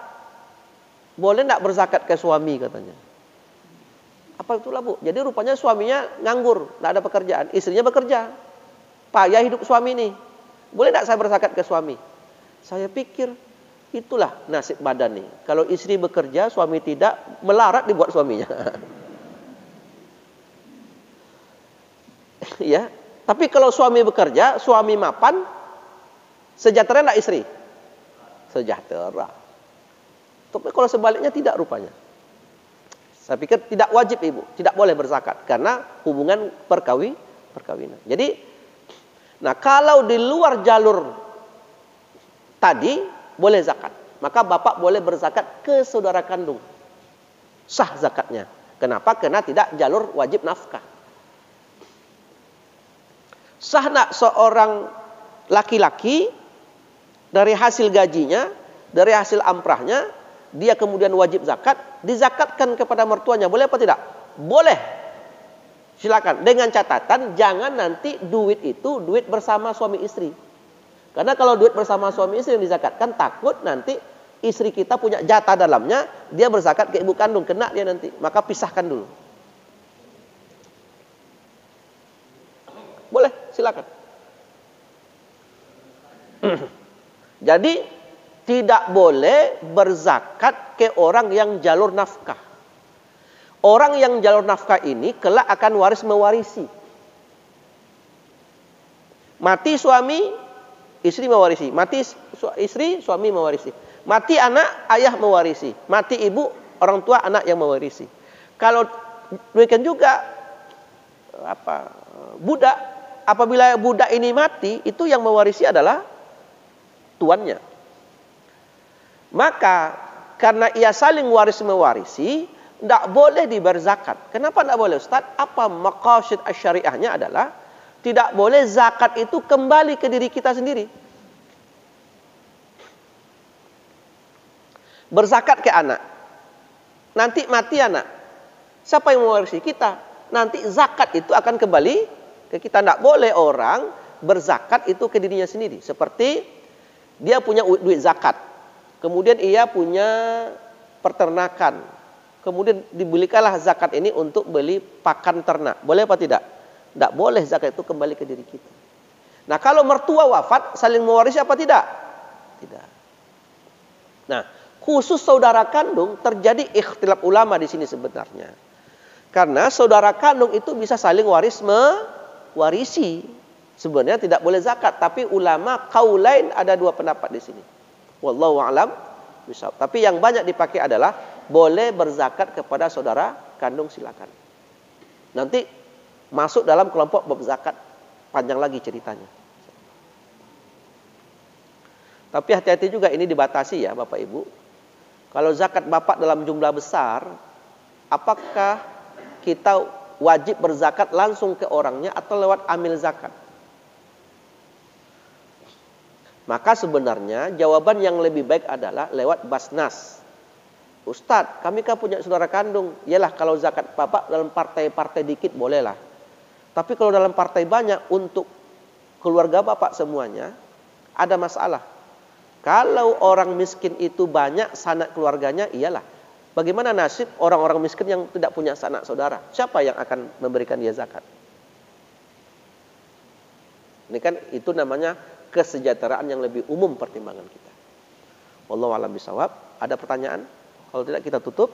[SPEAKER 1] boleh enggak berzakat ke suami katanya? Apa itulah Bu? Jadi rupanya suaminya nganggur, enggak ada pekerjaan. Istrinya bekerja. Payah hidup suami ini. Boleh enggak saya berzakat ke suami? Saya pikir, itulah nasib badan nih. Kalau istri bekerja, suami tidak, melarat dibuat suaminya. Ya, tapi kalau suami bekerja, suami mapan, sejahtera enggak istri? Sejahtera. Tapi kalau sebaliknya tidak rupanya. Saya pikir tidak wajib ibu, tidak boleh berzakat karena hubungan perkawinan. Jadi, nah kalau di luar jalur tadi boleh zakat, maka bapak boleh berzakat ke saudara kandung, sah zakatnya. Kenapa? Karena tidak jalur wajib nafkah. Sah nak seorang laki-laki dari hasil gajinya, dari hasil amprahnya, dia kemudian wajib zakat, dizakatkan kepada mertuanya, boleh apa tidak? Boleh. Silakan, dengan catatan jangan nanti duit itu duit bersama suami istri. Karena kalau duit bersama suami istri yang dizakatkan, takut nanti istri kita punya jatah dalamnya, dia berzakat ke ibu kandung, kena dia nanti. Maka pisahkan dulu. Boleh, silakan. Jadi tidak boleh berzakat ke orang yang jalur nafkah. Orang yang jalur nafkah ini kelak akan waris mewarisi. Mati suami, istri mewarisi. Mati istri, suami mewarisi. Mati anak, ayah mewarisi. Mati ibu, orang tua, anak yang mewarisi. Kalau demikian juga budak, apabila budak ini mati, itu yang mewarisi adalah tuannya. Maka karena ia saling waris mewarisi, tidak boleh dibayar zakat. Kenapa tidak boleh, Ustaz? Apa maqasid syariahnya adalah tidak boleh zakat itu kembali ke diri kita sendiri. Berzakat ke anak, nanti mati anak, siapa yang mewarisi? Kita. Nanti zakat itu akan kembali ke kita. Tidak boleh orang berzakat itu ke dirinya sendiri. Seperti dia punya duit zakat, kemudian ia punya peternakan, kemudian dibelikanlah zakat ini untuk beli pakan ternak. Boleh apa tidak? Tidak boleh zakat itu kembali ke diri kita. Nah, kalau mertua wafat, saling mewarisi apa tidak? Tidak. Nah, khusus saudara kandung terjadi ikhtilaf ulama di sini sebenarnya. Karena saudara kandung itu bisa saling waris mewarisi. Sebenarnya tidak boleh zakat, tapi ulama qaulain ada dua pendapat di sini. Wallahu a'lam bishawab. Tapi yang banyak dipakai adalah boleh berzakat kepada saudara kandung, silakan. Nanti masuk dalam kelompok bab zakat, panjang lagi ceritanya. Tapi hati-hati juga, ini dibatasi ya Bapak Ibu. Kalau zakat Bapak dalam jumlah besar, apakah kita wajib berzakat langsung ke orangnya atau lewat amil zakat? Maka sebenarnya jawaban yang lebih baik adalah lewat Basnas. Ustadz, kami kan punya saudara kandung. Yalah, kalau zakat Bapak dalam partai-partai dikit bolehlah. Tapi kalau dalam partai banyak untuk keluarga Bapak semuanya, ada masalah. Kalau orang miskin itu banyak sanak keluarganya, iyalah. Bagaimana nasib orang-orang miskin yang tidak punya sanak saudara? Siapa yang akan memberikan dia zakat? Ini kan itu namanya kesejahteraan yang lebih umum pertimbangan kita. Wallahu a'lam bishawab. Ada pertanyaan? Kalau tidak kita tutup.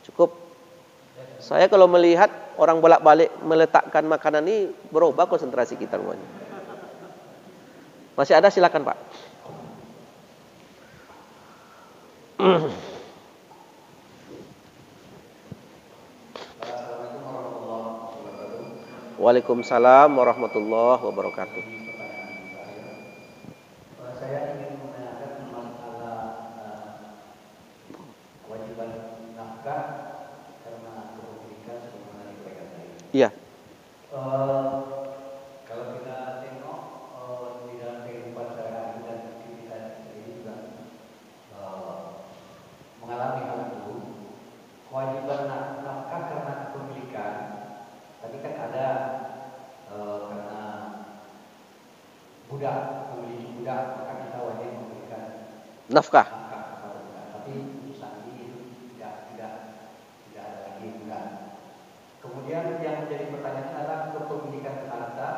[SPEAKER 1] Cukup. Saya kalau melihat orang bolak-balik meletakkan makanan ini, berubah konsentrasi kita semuanya. Masih ada, silakan Pak. Waalaikumsalam warahmatullahi wabarakatuh.
[SPEAKER 2] Saya ingin menanyakan masalah kewajiban nafkah karena kepemilikan sebagaimana diberikan tadi.
[SPEAKER 1] Iya.
[SPEAKER 2] Kalau kita tengok di dalam kehidupan sehari-hari dan aktivitas ini juga mengalami hal itu, kewajiban nafkah karena kepemilikan. Tadi kan ada karena budak, memiliki budak, maka kita wajib memberikan
[SPEAKER 1] Nafkah.
[SPEAKER 2] kepada budak. Tapi saat ini itu tidak ada lagi budak. Kemudian yang menjadi pertanyaan adalah kepemilikan harta,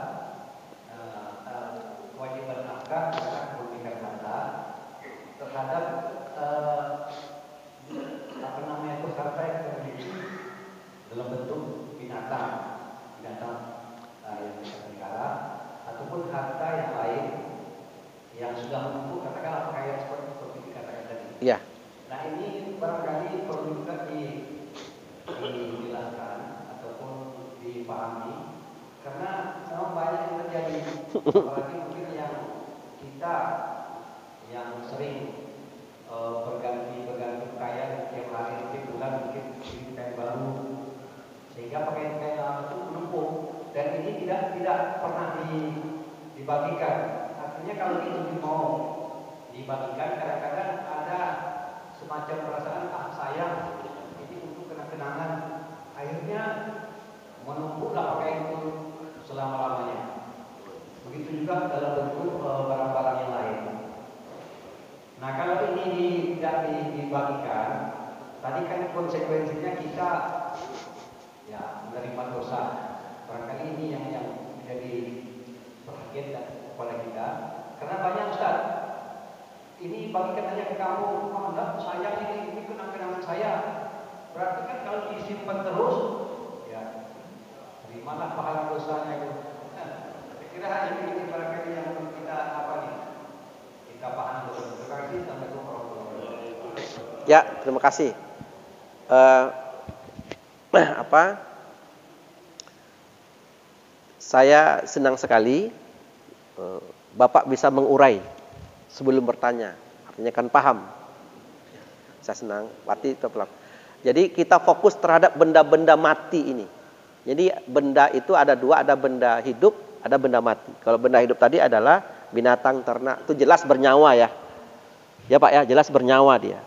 [SPEAKER 2] kewajiban nafkah karena kepemilikan harta terhadap harta yang dimiliki dalam bentuk binatang yang bisa pelihara ataupun harta yang lain yang sudah menumpuk, katakanlah pakaian seperti dikatakan tadi.
[SPEAKER 1] Iya.
[SPEAKER 2] Nah, ini barangkali perlu juga dijelaskan ataupun dipahami, karena memang banyak yang terjadi, apalagi mungkin yang kita yang sering berganti pakaian tiap hari, tiap bulan mungkin pakaian baru, sehingga pakaian lama itu menumpuk dan ini tidak pernah dibagikan. Artinya kalau itu mau dibagikan, kadang-kadang ada semacam perasaan sayang ini untuk kenang-kenangan, akhirnya menumpuklah pakaian itu selama-lamanya. Begitu juga dalam bentuk barang-barang yang lain. Nah, kalau ini tidak dibagikan, tadi kan konsekuensinya kita menerima dosa. Barangkali ini yang menjadi perhatian kepada kita, karena banyak Ustaz, ini bagikan hanya ke kamu, enggak, sayang ini kenang-kenangan saya. Berarti kan dosanya itu. Kira-kira ini barangkali yang perlu kita apa nih? Kita pahami dulu. Terima kasih, Assalamualaikum warahmatullahi wabarakatuh.
[SPEAKER 1] Ya, terima kasih. Saya senang sekali Bapak bisa mengurai sebelum bertanya. Artinya kan paham. Saya senang. Berarti itu pelan. Jadi kita fokus terhadap benda-benda mati ini. Jadi benda itu ada dua, ada benda hidup, ada benda mati. Kalau benda hidup tadi adalah binatang, ternak, itu jelas bernyawa ya. Ya Pak ya, jelas bernyawa dia.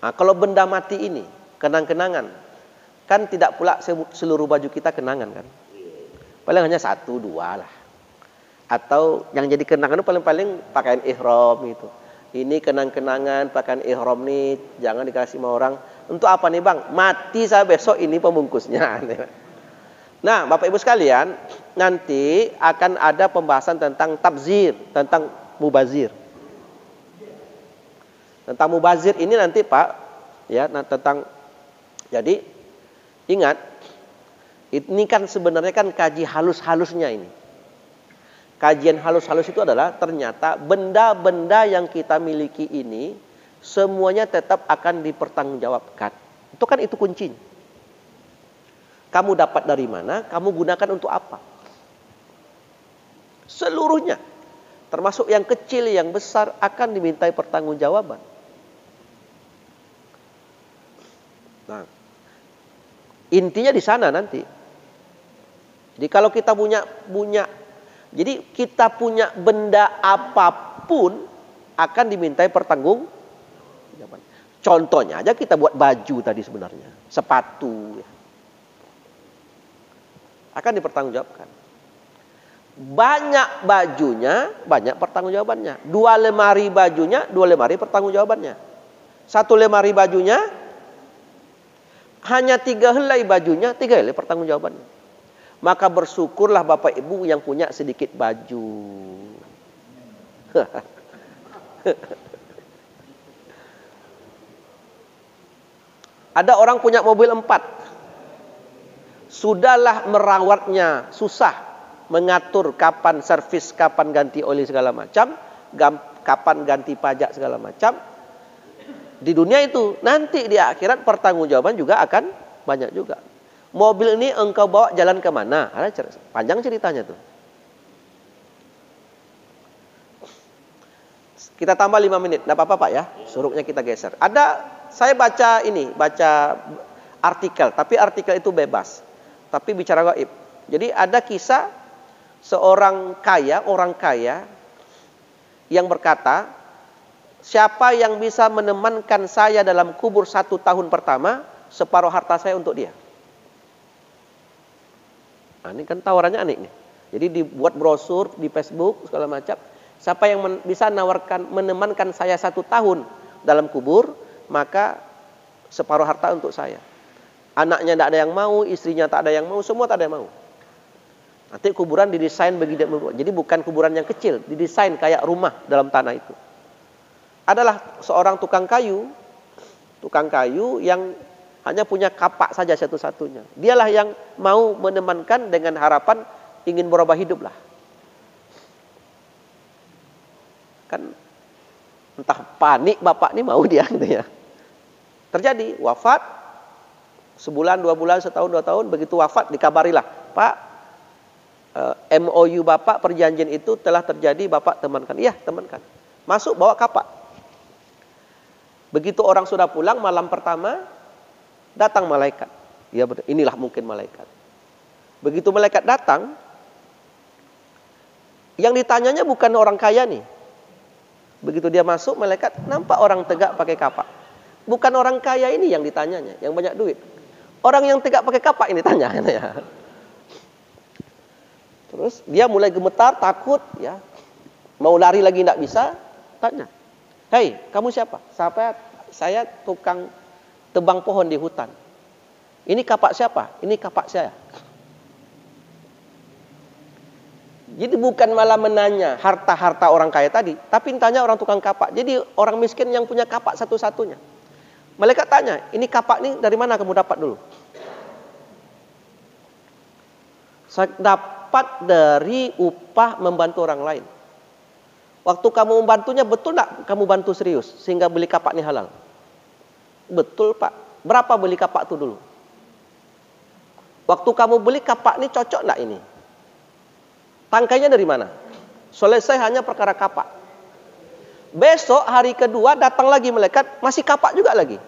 [SPEAKER 1] Nah, kalau benda mati ini, kenang-kenangan, kan tidak pula seluruh baju kita kenangan kan. Paling hanya 1, 2 lah. Atau yang jadi kenangan itu paling-paling pakaian ihram gitu. Ini kenang-kenangan pakaian ihram nih, jangan dikasih sama orang. Untuk apa nih Bang? Mati saya besok ini pembungkusnya. Nah, Bapak Ibu sekalian, nanti akan ada pembahasan tentang tabzir, tentang mubazir. Tentang mubazir ini nanti Pak, ya, tentang, jadi ingat, ini kan sebenarnya kan kaji halus-halusnya ini. Kajian halus-halus itu adalah ternyata benda-benda yang kita miliki ini semuanya tetap akan dipertanggungjawabkan. Itu kan itu kuncinya. Kamu dapat dari mana, kamu gunakan untuk apa. Seluruhnya, termasuk yang kecil, yang besar akan dimintai pertanggungjawaban. Nah, intinya di sana nanti. Jadi kalau kita jadi kita punya benda apapun akan dimintai pertanggungjawaban. Contohnya aja kita buat baju tadi sebenarnya, sepatu ya. Akan dipertanggungjawabkan. Banyak bajunya, banyak pertanggungjawabannya. 2 lemari bajunya, 2 lemari pertanggungjawabannya. 1 lemari bajunya, hanya 3 helai bajunya, 3 helai pertanggungjawabannya. Maka bersyukurlah Bapak Ibu yang punya sedikit baju. Ada orang punya mobil 4. Sudahlah merawatnya, susah. Mengatur kapan servis, kapan ganti oli segala macam. Kapan ganti pajak segala macam. Di dunia itu, nanti di akhirat pertanggungjawaban juga akan banyak juga. Mobil ini engkau bawa jalan kemana? Panjang ceritanya tuh. Kita tambah 5 menit. Tidak apa-apa Pak ya. Suruknya kita geser. Saya baca artikel. Tapi artikel itu bebas. Tapi bicara gaib. Jadi ada kisah seorang orang kaya yang berkata, siapa yang bisa menemankan saya dalam kubur 1 tahun pertama, separuh harta saya untuk dia. Nah, ini kan tawarannya aneh nih. Jadi dibuat brosur di Facebook segala macam. Siapa yang bisa menemankan saya 1 tahun dalam kubur, maka separuh harta untuk saya. Anaknya tidak ada yang mau, istrinya tak ada yang mau, semua tak ada yang mau. Nanti kuburan didesain begitu. Jadi bukan kuburan yang kecil, didesain kayak rumah dalam tanah itu. Adalah seorang tukang kayu yang hanya punya kapak saja satu-satunya. Dialah yang mau menemankan dengan harapan ingin berubah hidup lah. Kan entah panik bapak ini mau dia gitu ya. Terjadi wafat, sebulan, 2 bulan, setahun, 2 tahun, begitu wafat dikabarilah, Pak, MOU bapak perjanjian itu telah terjadi, bapak temankan. Iya, temankan. Masuk bawa kapak. Begitu orang sudah pulang malam pertama, datang malaikat. Ya, inilah mungkin malaikat. Begitu malaikat datang, yang ditanyanya bukan orang kaya nih. Begitu dia masuk, malaikat nampak orang tegak pakai kapak. Bukan orang kaya ini yang ditanyanya, yang banyak duit. Orang yang tegak pakai kapak ini tanya. Ya. Terus dia mulai gemetar, takut, ya. Mau lari lagi tidak bisa, tanya. Hei, kamu siapa? Saya tukang tebang pohon di hutan. Ini kapak siapa? Ini kapak saya. Jadi bukan malah menanya harta-harta orang kaya tadi, tapi tanya orang tukang kapak. Jadi orang miskin yang punya kapak satu-satunya. Malaikat tanya, ini kapak ini dari mana kamu dapat dulu? dapat dari upah membantu orang lain. Waktu kamu membantunya, betul tak kamu bantu serius sehingga beli kapak ini halal? Betul Pak. Berapa beli kapak itu dulu? Waktu kamu beli kapak ini cocok enggak ini? Tangkainya dari mana? Selesai hanya perkara kapak. Besok hari kedua datang lagi malaikat, masih kapak juga lagi.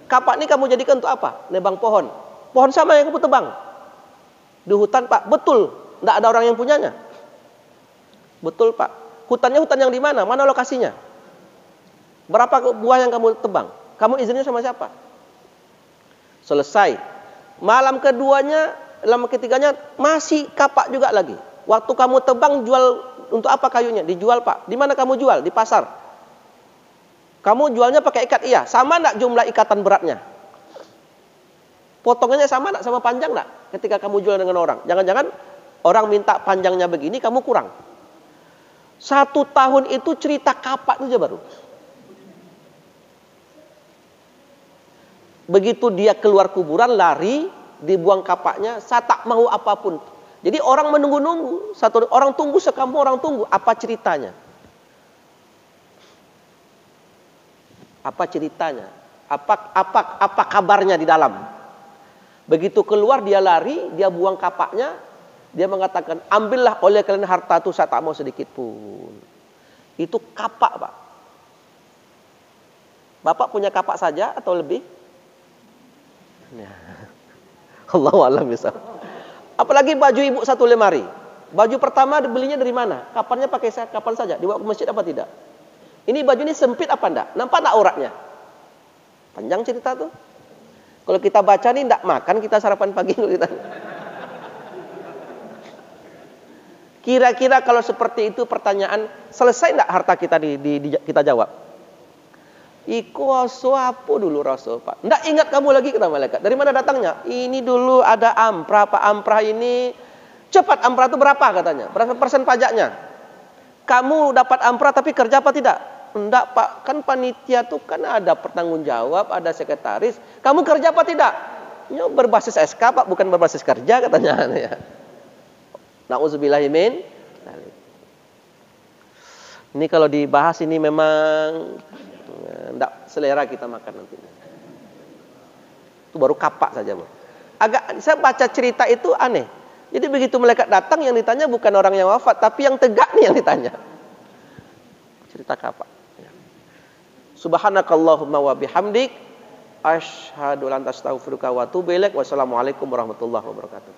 [SPEAKER 1] Kapak ini kamu jadikan untuk apa? Nebang pohon. Pohon sama yang kamu tebang. Di hutan Pak, betul. Enggak ada orang yang punyanya. Betul Pak. Hutannya hutan yang di mana? Mana lokasinya? Berapa buah yang kamu tebang? Kamu izinnya sama siapa? Selesai. Malam keduanya, malam ketiganya masih kapak juga lagi. Waktu kamu tebang jual untuk apa kayunya? Dijual Pak. Di mana kamu jual? Di pasar. Kamu jualnya pakai ikat? Iya. Sama enggak jumlah ikatan beratnya? Potongannya sama enggak? Sama panjang enggak? Ketika kamu jual dengan orang. Jangan-jangan orang minta panjangnya begini, kamu kurang. 1 tahun itu cerita kapak itu aja baru. Begitu dia keluar kuburan, lari, dibuang kapaknya, saya tak mau apapun. Jadi orang menunggu-nunggu, satu orang tunggu, sekampung orang tunggu. Apa ceritanya? Apa ceritanya? Apa kabarnya di dalam? Begitu keluar dia lari, dia buang kapaknya, dia mengatakan, ambillah oleh kalian harta itu, saya tak mau sedikit pun. Itu kapak Pak. Bapak punya kapak saja atau lebih? Ya. Allahu a'lam bishawab. Apalagi baju ibu 1 lemari. Baju pertama dibelinya dari mana? Kapannya pakai kapan saja? Dibawa ke masjid apa tidak? Ini baju ini sempit apa enggak? Nampak enggak auratnya? Panjang cerita tuh. Kalau kita baca nih enggak makan kita sarapan pagi kita. Kira-kira kalau seperti itu pertanyaan, selesai enggak harta kita kita jawab? Iku apa dulu Rasul Pak? Enggak ingat kamu lagi kata malaikat. Dari mana datangnya? Ini dulu ada amprah, Pak amprah ini. Cepat amprah itu berapa katanya? Berapa persen pajaknya? Kamu dapat amprah tapi kerja apa tidak? Enggak Pak, kan panitia tuh kan ada pertanggung jawab, ada sekretaris. Kamu kerja apa tidak? Ya, berbasis SK Pak, bukan berbasis kerja katanya. Ya. Na'udzubillahimin. Ini kalau dibahas ini memang enggak selera kita makan nanti. Itu baru kapak saja, Bang. Saya baca cerita itu aneh. Jadi begitu malaikat datang yang ditanya bukan orang yang wafat, tapi yang tegak nih yang ditanya. Cerita kapak. Subhanakallahumma wa bihamdik asyhadu an la ilaha illa anta astaghfiruka wa atubu ilaik. Wassalamualaikum warahmatullahi wabarakatuh.